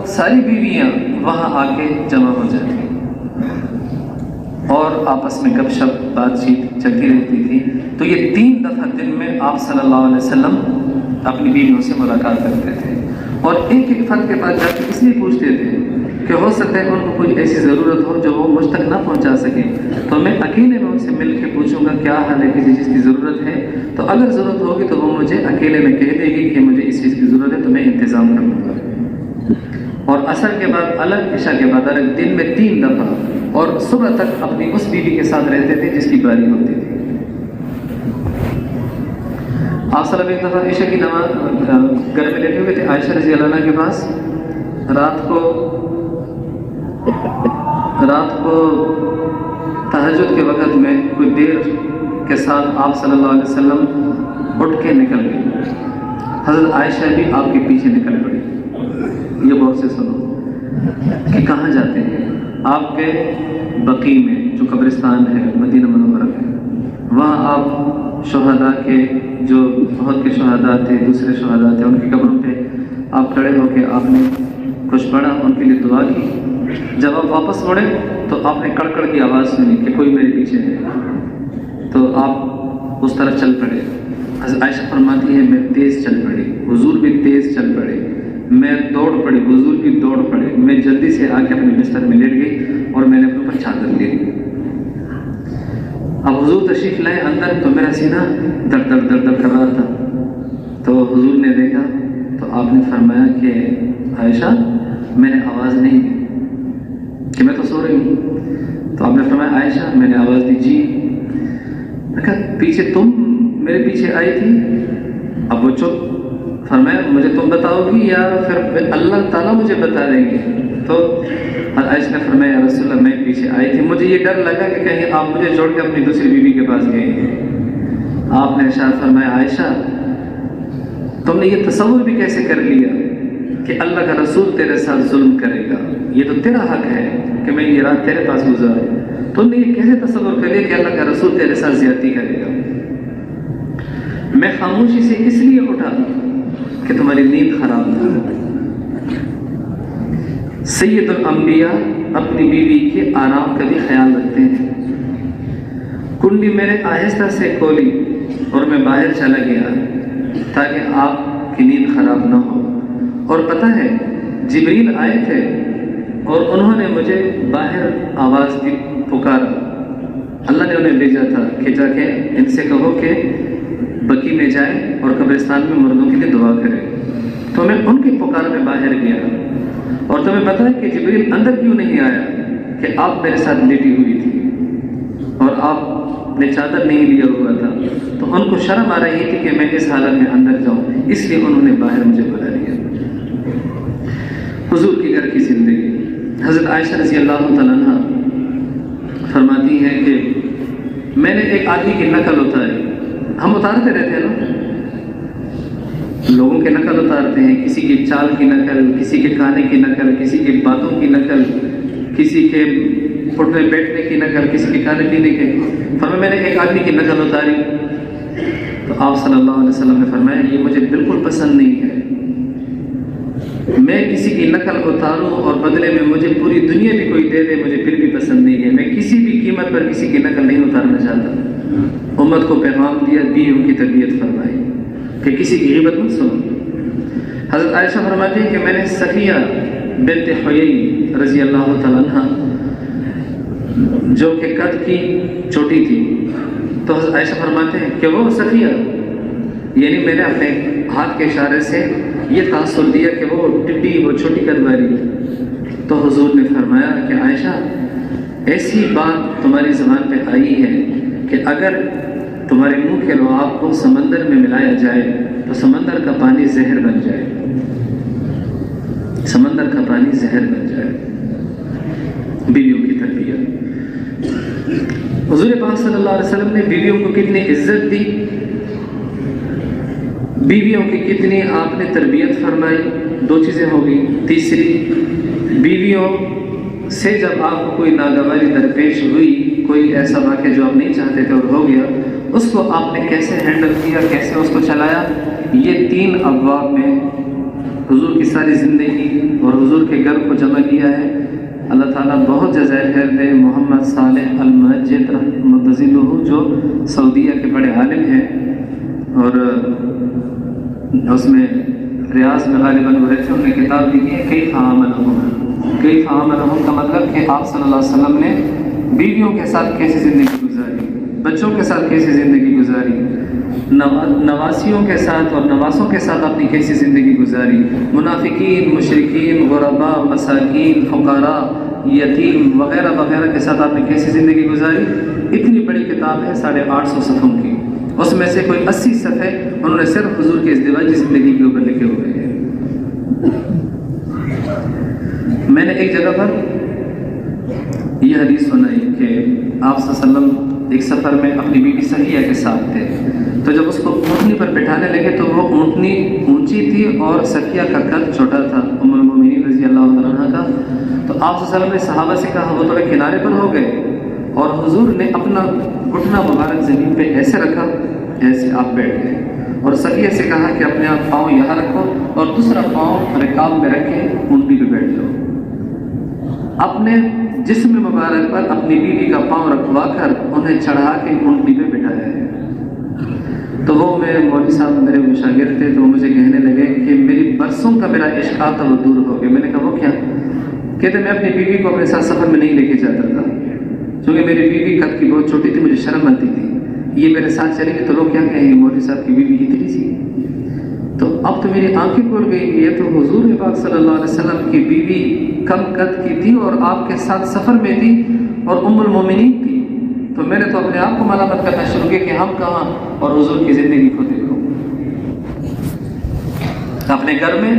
ساری بیویاں وہاں آ کے جمع ہو جاتی اور آپس میں گپ شپ بات چیت چلتی رہتی تھی۔ تو یہ 3 دفعہ دن میں آپ صلی اللہ علیہ وسلم اپنی بیویوں سے ملاقات کرتے تھے، اور ایک ایک فرد کے پاس جا کے اس لیے پوچھتے تھے کہ ہو سکتا ہے ان کو کوئی ایسی ضرورت ہو جو وہ مجھ تک نہ پہنچا سکے، تو میں اکیلے میں ان سے مل کے پوچھوں گا کیا حال ہے، کسی چیز کی ضرورت ہے، تو اگر ضرورت ہوگی تو وہ مجھے اکیلے میں کہہ دے گی کہ مجھے اس چیز کی ضرورت ہے، تو میں انتظام کر لوں گا۔ اور عصر کے بعد الگ، عشاء کے بعد الگ، دن میں 3 دفعہ، اور صبح تک اپنی اس بیوی کے ساتھ رہتے تھے جس کی باری ہوتی تھی۔ آپ صلی اللہ علیہ وسلم ایک دفعہ عشاء کی نماز گھر میں لیٹے ہوئے تھے عائشہ رضی اللہ عنہ کے پاس۔ رات کو تہجد کے وقت میں کوئی دیر کے ساتھ آپ صلی اللہ علیہ وسلم اٹھ کے نکل گئے۔ حضرت عائشہ بھی آپ کے پیچھے نکل پڑی۔ یہ غور سے سنو کہ کہاں جاتے ہیں؟ آپ کے بقیع میں جو قبرستان ہے مدینہ منورہ میں، وہاں آپ شہداء کے جو بہت کے شہداء تھے، دوسرے شہداء تھے، ان کی قبروں پہ آپ کھڑے ہو کے آپ نے کچھ پڑھا، ان کے لیے دعا کی۔ جب آپ واپس مڑے تو آپ نے کڑکڑ کی آواز سنی کہ کوئی میرے پیچھے ہے، تو آپ اس طرح چل پڑے۔ حضرت عائشہ فرماتی ہے میں تیز چل پڑی، حضور بھی تیز چل پڑے، میں دوڑ پڑی، حضور بھی دوڑ پڑے، میں جلدی سے آ کے اپنے بستر میں لیٹ گئی اور میں نے اپنے اوپر چادر لی۔ اب حضور تشریف لائے اندر تو میرا سینہ دڑ دڑ دڑ دڑ کر رہا تھا، تو حضور نے دیکھا تو آپ نے فرمایا کہ عائشہ میں نے آواز نہیں دی کہ میں تو سو رہی ہوں، تو آپ نے فرمایا عائشہ میں نے آواز دی جی۔ میں کہا پیچھے تم میرے پیچھے آئی تھی؟ اب وہ چپ۔ فرمایا مجھے تم بتاؤ گی یا پھر اللہ تعالیٰ مجھے بتا دیں گے؟ تو عائشہ نے فرمایا یا رسول اللہ میں پیچھے آئی تھی، مجھے یہ ڈر لگا کہ کہیں آپ مجھے چھوڑ کے اپنی دوسری بیوی کے پاس گئے ہیں۔ آپ نے ارشاد فرمایا عائشہ تم نے یہ تصور بھی کیسے کر لیا کہ اللہ کا رسول تیرے ساتھ ظلم کرے گا؟ یہ تو تیرا حق ہے کہ میں یہ رات تیرے پاس گزاروں، تم نے یہ کیسے تصور کر لیا کہ اللہ کا رسول تیرے ساتھ زیادتی کرے گا؟ میں خاموشی سے اس لیے اٹھا کہ تمہاری نیند خراب نہ ہو۔ سید الانبیاء اپنی بیوی کے آرام کا بھی خیال رکھتے ہیں۔ کنڈی میں نے آہستہ سے کھولی اور میں باہر چلا گیا تاکہ آپ کی نیند خراب نہ ہو۔ اور پتہ ہے جبریل آئے تھے اور انہوں نے مجھے باہر آواز دی، پکارا۔ اللہ نے انہیں بھیجا تھا کہ جا کے ان سے کہو کہ بقیع میں جائے اور قبرستان میں مردوں کے لیے دعا کرے۔ تو میں ان کی پکار میں باہر گیا اور تمہیں پتہ ہے کہ جبریل اندر کیوں نہیں آیا؟ کہ آپ میرے ساتھ لیٹی ہوئی تھی اور آپ نے چادر نہیں لیا ہوا تھا، تو ان کو شرم آ رہی تھی کہ میں اس حالت میں اندر جاؤں، اس لیے انہوں نے باہر مجھے بلا لیا۔ حضور کے گھر کی زندگی، حضرت عائشہ رضی اللہ تعالیٰ عنہ فرماتی ہیں کہ میں نے ایک آدمی کی نقل اتاری، ہم اتارتے رہتے ہیں نا، لوگوں کے نقل اتارتے ہیں، کسی کی چال کی نقل، کسی کے کھانے کی نقل، کسی کی باتوں کی نقل، کسی کے اٹھنے بیٹھنے کی نقل، کسی کے کھانے پینے کے۔ فرمایا میں نے ایک آدمی کی نقل اتاری تو آپ صلی اللہ علیہ وسلم نے فرمایا یہ مجھے بالکل پسند نہیں ہے، میں کسی کی نقل اتاروں اور بدلے میں مجھے پوری دنیا بھی کوئی دے دے مجھے پھر بھی پسند نہیں ہے، میں کسی بھی قیمت پر کسی کی نقل نہیں اتارنا چاہتا۔ امت کو پیغام دیا، بیویوں کی تربیت فرمائی کہ کسی کی غیبت مت سنو۔ حضرت عائشہ فرماتی ہے کہ میں نے صفیہ بنت حیی رضی اللہ تعالیٰ عنہ جو کہ قد کی چھوٹی تھی، تو حضرت عائشہ فرماتے ہیں کہ وہ صفیہ، یعنی میں نے اپنے ہاتھ کے اشارے سے یہ تاثر دیا کہ وہ ٹڈی، وہ چھوٹی قد والی۔ تو حضور نے فرمایا کہ عائشہ ایسی بات تمہاری زبان پہ آئی ہے کہ اگر تمہارے منہ کے لعاب کو سمندر میں ملایا جائے تو سمندر کا پانی زہر بن جائے، سمندر کا پانی زہر بن جائے۔ بیویوں کی تربیت، حضور پاک صلی اللہ علیہ وسلم نے بیویوں کو کتنی عزت دی، بیویوں کی کتنی آپ نے تربیت فرمائی۔ دو چیزیں ہوگی۔ تیسری، بیویوں سے جب آپ کو کوئی ناگواری درپیش ہوئی، کوئی ایسا واقعہ جو آپ نہیں چاہتے تھے اور ہو گیا، اس کو آپ نے کیسے ہینڈل کیا، کیسے اس کو چلایا، یہ 3 ابواب میں حضور کی ساری زندگی اور حضور کے گھر کو جمع کیا ہے۔ اللہ تعالیٰ بہت جزائر خیر دے محمد صالح المجد مدظلہ جو سعودیہ کے بڑے عالم ہیں، اور اس میں ریاض میں غالباً وہ رہتے ہیں، انہوں نے کتاب لکھی ہے کیف عاملہم، کیف عاملہم کا مطلب کہ آپ صلی اللہ علیہ وسلم نے بیویوں کے ساتھ کیسے زندگی گزاری، بچوں کے ساتھ کیسے زندگی گزاری، نواسیوں کے ساتھ اور نواسوں کے ساتھ اپنی کیسی زندگی گزاری، منافقین، مشرکین، غرباء، مساکین، فقراء، یتیم وغیرہ وغیرہ کے ساتھ آپ نے کیسی زندگی گزاری۔ اتنی بڑی کتاب ہے 850 صفحوں کی، اس میں سے کوئی 80 صفحے انہوں نے صرف حضور کی ازدواجی زندگی کے اوپر لکھے ہوئے ہیں۔ میں نے ایک جگہ پر یہ حدیث سنائی کہ آپ صلی اللہ علیہ وسلم ایک سفر میں اپنی بیوی صفیہ کے ساتھ تھے، تو جب اس کو اونٹنی پر بٹھانے لگے تو وہ اونٹنی اونچی تھی اور صفیہ کا قد چھوٹا تھا، ام المومنین رضی اللہ عنہا کا۔ تو آپ صلی اللہ علیہ وسلم نے صحابہ سے کہا، وہ تھوڑے کنارے پر ہو گئے اور حضور نے اپنا گھٹنا مبارک زمین پہ ایسے رکھا، ایسے آپ بیٹھ گئے، اور صفیہ سے کہا کہ اپنے آپ پاؤں یہاں رکھو اور دوسرا پاؤں رکاب میں رکھے اونٹنی پہ بیٹھ جاؤ۔ اپنے جسم مبارک پر اپنی بیوی کا پاؤں رکھوا کر انہیں چڑھا کے اونٹنی پہ بٹھایا ہے۔ تو وہ میرے مولوی صاحب میرے مشاگرد تھے، تو وہ مجھے کہنے لگے کہ میری برسوں کا میرا عشق تھا وہ دور ہو گیا۔ میں نے کہا وہ کیا؟ کہتے میں اپنی بیوی کو اپنے ساتھ سفر میں نہیں لے کے جاتا تھا، کیونکہ میری بیوی قد کی بہت چھوٹی تھی، مجھے شرم آتی تھی، یہ میرے ساتھ چلے گی تو لوگ کیا کہیں گے مولوی صاحب کی بیوی اتنی سی۔ تو اب تو میری آنکھیں کھل گئی، یہ تو حضور پاک صلی اللہ علیہ وسلم کی بیوی کم قد کی تھی اور آپ کے ساتھ سفر میں تھی اور ام المومنین تھی۔ تو میں نے تو اپنے آپ کو ملامت کرنا شروع کیا کہ ہم کہاں اور حضور کی زندگی کو دیکھو۔ اپنے گھر میں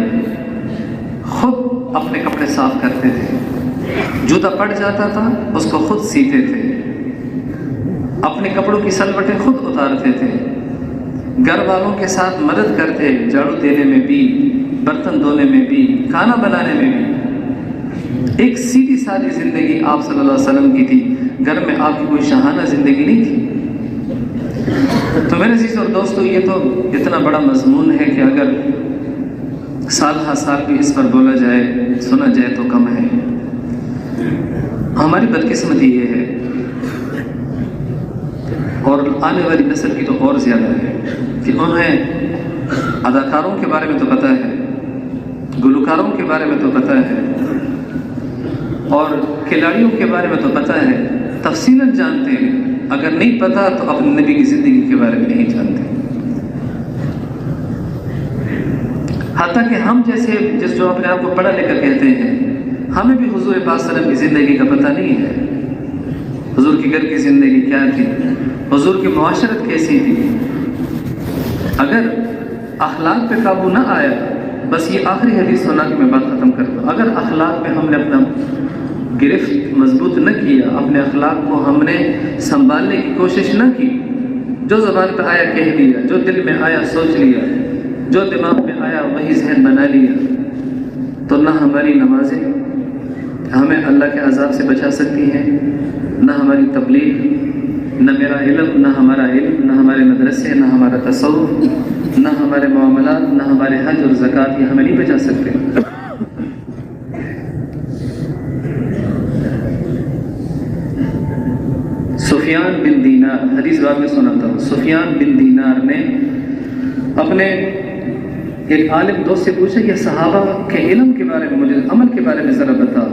خود اپنے کپڑے صاف کرتے تھے، جوتا پڑ جاتا تھا اس کو خود سیتے تھے، اپنے کپڑوں کی سلوٹیں خود اتارتے تھے، گھر والوں کے ساتھ مدد کرتے، جھاڑو دینے میں بھی، برتن دھونے میں بھی، کھانا بنانے میں بھی۔ ایک سیدھی سادی زندگی آپ صلی اللہ علیہ وسلم کی تھی، گھر میں آپ کی کوئی شاہانہ زندگی نہیں تھی۔ تو میرے عزیز اور دوستو، یہ تو اتنا بڑا مضمون ہے کہ اگر سال ہر سال بھی اس پر بولا جائے، سنا جائے تو کم ہے۔ ہماری بدقسمتی یہ ہے، اور آنے والی نسل کی تو اور زیادہ ہے، کہ انہیں اداکاروں کے بارے میں تو پتہ ہے، گلوکاروں کے بارے میں تو پتہ ہے، اور کھلاڑیوں کے بارے میں تو پتہ ہے، تفصیلاً جانتے ہیں، اگر نہیں پتہ تو اپنے نبی کی زندگی کے بارے میں نہیں جانتے۔ حتیٰ کہ ہم جیسے جو اپنے آپ کو پڑھا لکھا کہتے ہیں، ہمیں بھی حضور پاک صلی اللہ علیہ وسلم کی زندگی کا پتہ نہیں ہے. حضور کے گھر کی زندگی کیا تھی، حضور کی معاشرت کیسی تھی. اگر اخلاق پہ قابو نہ آیا، بس یہ آخری حدیث سنا کہ میں بات ختم کرتا ہوں، اگر اخلاق پہ ہم نے اپنا گرفت مضبوط نہ کیا، اپنے اخلاق کو ہم نے سنبھالنے کی کوشش نہ کی، جو زبان پہ آیا کہہ دیا، جو دل میں آیا سوچ لیا، جو دماغ میں آیا وہی ذہن بنا لیا، تو نہ ہماری نمازیں ہمیں اللہ کے عذاب سے بچا سکتی ہیں، نہ ہماری تبلیغ، نہ میرا علم، نہ ہمارا علم، نہ ہمارے مدرسے، نہ ہمارا تصوف، نہ ہمارے معاملات، نہ ہمارے حج اور زکوٰۃ، یہ ہمیں نہیں بچا سکتے. سفیان بن دینار، حدیث بعد میں سناتا ہوں. سفیان بن دینار نے اپنے ایک عالم دوست سے پوچھا کہ صحابہ کے علم کے بارے میں، مجھے عمل کے بارے میں ذرا بتاؤ.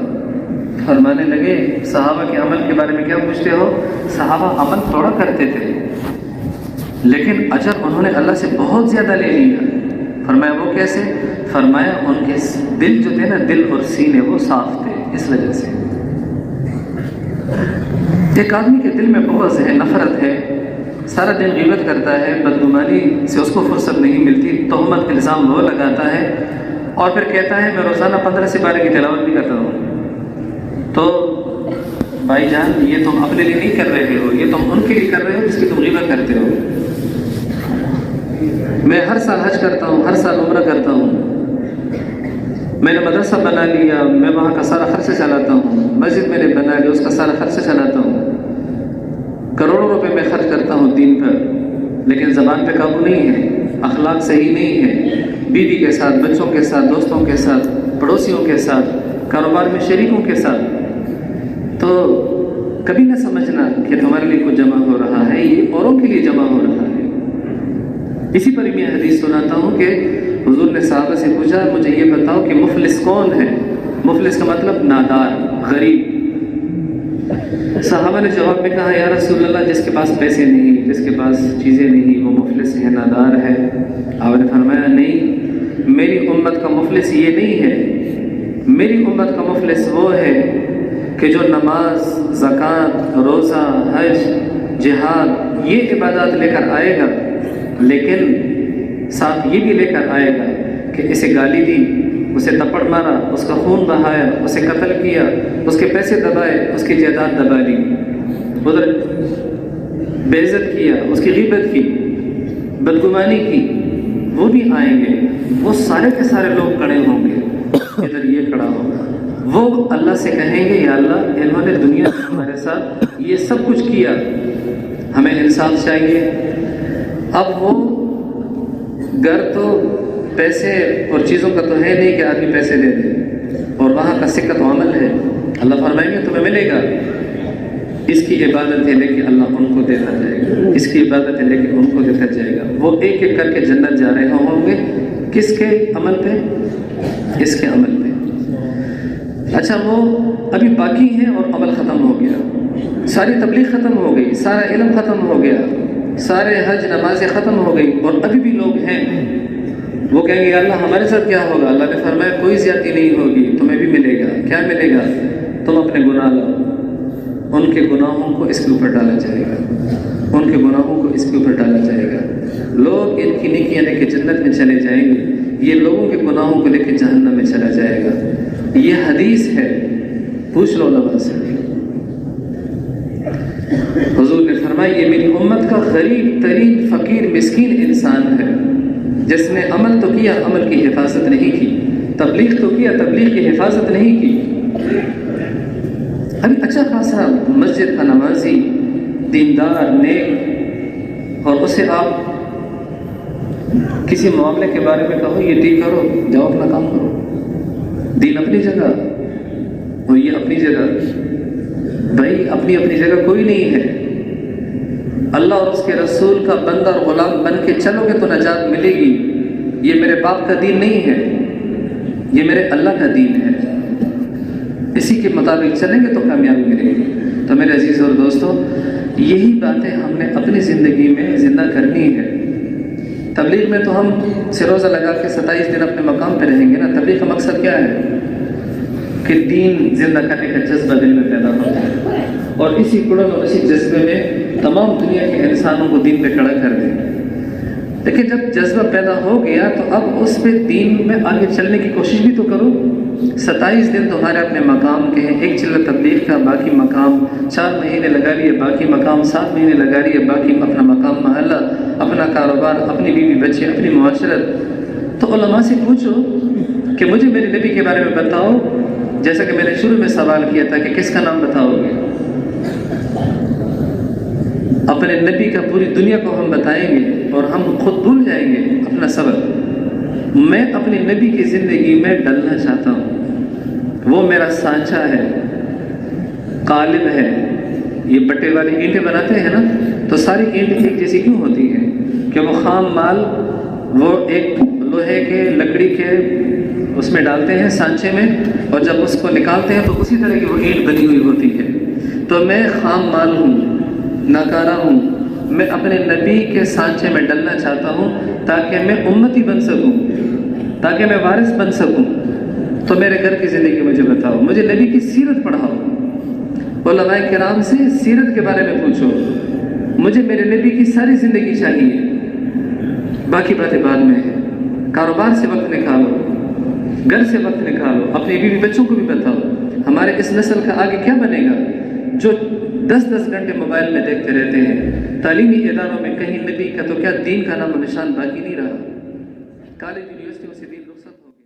فرمانے لگے صحابہ کے عمل کے بارے میں کیا پوچھتے ہو؟ صحابہ عمل تھوڑا کرتے تھے لیکن اجر انہوں نے اللہ سے بہت زیادہ لے لیا. فرمایا وہ کیسے؟ فرمایا ان کے دل جو تھے نا، دل اور سینے وہ صاف تھے. اس وجہ سے ایک آدمی کے دل میں بغض ہے، نفرت ہے، سارا دن غیبت کرتا ہے، بدگمانی سے اس کو فرصت نہیں ملتی، تہمت الزام وہ لگاتا ہے اور پھر کہتا ہے میں روزانہ 15 سے 12 کی تلاوت بھی کرتا ہوں. تو بھائی جان، یہ تم اپنے لیے نہیں کر رہے ہو، یہ تم ان کے لیے کر رہے ہو جس کی تم غیبت کرتے ہو. میں ہر سال حج کرتا ہوں، ہر سال عمرہ کرتا ہوں، میں نے مدرسہ بنا لیا، میں وہاں کا سارا خرچہ چلاتا ہوں، مسجد میں نے بنا لی، اس کا سارا خرچہ چلاتا ہوں، کروڑوں روپے میں خرچ کرتا ہوں دین پر، لیکن زبان پہ قابو نہیں ہے، اخلاق صحیح نہیں ہے، بیوی کے ساتھ، بچوں کے ساتھ، دوستوں کے ساتھ، پڑوسیوں کے ساتھ، کاروبار میں شریکوں کے ساتھ. تو کبھی نہ سمجھنا کہ تمہارے لیے کچھ جمع ہو رہا ہے، یہ اوروں کے لیے جمع ہو رہا ہے. اسی پر میں حدیث سناتا ہوں کہ حضور نے صحابہ سے پوچھا مجھے یہ بتاؤ کہ مفلس کون ہے؟ مفلس کا مطلب نادار، غریب. صحابہ نے جواب میں کہا یا رسول اللہ جس کے پاس پیسے نہیں، جس کے پاس چیزیں نہیں، وہ مفلس ہے، نادار ہے. آپ نے فرمایا نہیں، میری امت کا مفلس یہ نہیں ہے، میری امت کا مفلس وہ ہے کہ جو نماز، زکوٰۃ، روزہ، حج، جہاد یہ عبادات لے کر آئے گا، لیکن ساتھ یہ بھی لے کر آئے گا کہ اسے گالی دی، اسے تپڑ مارا، اس کا خون بہایا، اسے قتل کیا، اس کے پیسے دبائے، اس کی جائیداد دبا لی، ادھر بے عزت کیا، اس کی غیبت کی، بدگمانی کی. وہ بھی آئیں گے، وہ سارے کے سارے لوگ کھڑے ہوں گے، ادھر یہ کھڑا ہوگا، وہ اللہ سے کہیں گے یا اللہ انہوں نے دنیا میں ہمارے ساتھ یہ سب کچھ کیا، ہمیں انصاف چاہیے. اب وہ گھر تو پیسے اور چیزوں کا تو ہے نہیں کہ آدمی پیسے دے دے، اور وہاں کا صحت و عمل ہے. اللہ فرمائیں گے تمہیں ملے گا، اس کی عبادت ہے لے کے اللہ ان کو دیتا جائے گا، اس کی عبادت ہے لے کے ان کو دیتا جائے گا. وہ ایک ایک کر کے جنت جا رہے ہوں گے. کس کے عمل پہ؟ اس کے عمل پہ. اچھا وہ ابھی باقی ہیں اور عمل ختم ہو گیا، ساری تبلیغ ختم ہو گئی، سارا علم ختم ہو گیا، سارے حج نمازیں ختم ہو گئی، اور ابھی بھی لوگ ہیں. وہ کہیں گے یا اللہ ہمارے ساتھ کیا ہوگا؟ اللہ نے فرمایا کوئی زیادتی نہیں ہوگی، تمہیں بھی ملے گا. کیا ملے گا؟ تم اپنے گناہ لاؤ، ان کے گناہوں کو اس کے اوپر ڈالا جائے گا، ان کے گناہوں کو اس کے اوپر ڈالا جائے گا. لوگ ان کی نیکیاں لے کے جنت میں چلے جائیں گے، یہ لوگوں کے گناہوں کو لے کے جہنم میں چلا جائے گا. یہ حدیث ہے، پوچھ لو علماء سے. حضور نے فرمایا یہ میری امت کا غریب ترین فقیر مسکین انسان ہے جس نے عمل تو کیا، عمل کی حفاظت نہیں کی، تبلیغ تو کیا، تبلیغ کی حفاظت نہیں کی. ابھی اچھا خاصا مسجد کا نمازی، دیندار، نیک، اور اسے آپ کسی معاملے کے بارے میں کہو یہ ٹھیک کرو، جاؤ اپنا کام کرو. دین اپنی جگہ اور یہ اپنی جگہ. بھائی اپنی اپنی جگہ کوئی نہیں ہے. اللہ اور اس کے رسول کا بندہ اور غلام بن کے چلو گے تو نجات ملے گی. یہ میرے باپ کا دین نہیں ہے، یہ میرے اللہ کا دین ہے. اسی کے مطابق چلیں گے تو کامیابی ملے گی. تو میرے عزیز اور دوستو، یہی باتیں ہم نے اپنی زندگی میں زندہ کرنی ہے. تبلیغ میں تو ہم سے روزہ لگا کے 27 دن اپنے مقام پہ رہیں گے نا. تبلیغ کا مقصد کیا ہے کہ دین زندہ کرنے کا جذبہ دل میں پیدا ہوتا ہے، اور اسی کڑن اور اسی جذبے میں تمام دنیا کے انسانوں کو دین پہ کھڑا کر دیں. لیکن جب جذبہ پیدا ہو گیا تو اب اس پہ دین میں آگے چلنے کی کوشش بھی تو کرو. 27 دن تمہارے اپنے مقام کے ہیں، ایک چلہ تبلیغ کا، باقی مقام 4 مہینے لگا لیے، باقی مقام 7 مہینے لگا لیے، باقی اپنا مقام محلہ، اپنا کاروبار، اپنی بیوی بچے، اپنی معاشرت. تو علماء سے پوچھو کہ مجھے میرے نبی کے بارے میں بتاؤ، جیسا کہ میں نے شروع میں سوال کیا تھا کہ کس کا نام بتاؤ گے. اپنے نبی کا پوری دنیا کو ہم بتائیں گے اور ہم خود بھول جائیں گے اپنا سبق. میں اپنے نبی کی زندگی میں ڈلنا چاہتا ہوں. وہ میرا سانچہ ہے، قالب ہے. یہ بٹے والی اینٹیں بناتے ہیں نا، تو ساری اینٹیں ایک جیسی کیوں ہوتی ہیں؟ کہ وہ خام مال وہ ایک لوہے کے، لکڑی کے اس میں ڈالتے ہیں سانچے میں، اور جب اس کو نکالتے ہیں تو اسی طرح کی وہ اینٹ بنی ہوئی ہوتی ہے. تو میں خام مال ہوں، ناکارہ ہوں. میں اپنے نبی کے سانچے میں ڈلنا چاہتا ہوں تاکہ میں امتی بن سکوں، تاکہ میں وارث بن سکوں. تو میرے گھر کی زندگی مجھے بتاؤ، مجھے نبی کی سیرت پڑھاؤ. علماء کرام سے سیرت کے بارے میں پوچھو. مجھے میرے نبی کی ساری زندگی چاہیے، باقی باتیں بعد میں ہیں. کاروبار سے وقت نکالو، گھر سے وقت نکالو، اپنے بیوی بچوں کو بھی بتاؤ. ہمارے اس نسل کا آگے کیا بنے گا جو 10 گھنٹے موبائل میں دیکھتے رہتے ہیں؟ تعلیمی اداروں میں کہیں نبی کا تو کیا دین کا نام و نشان باقی نہیں رہا. کالج یونیورسٹیوں سے دین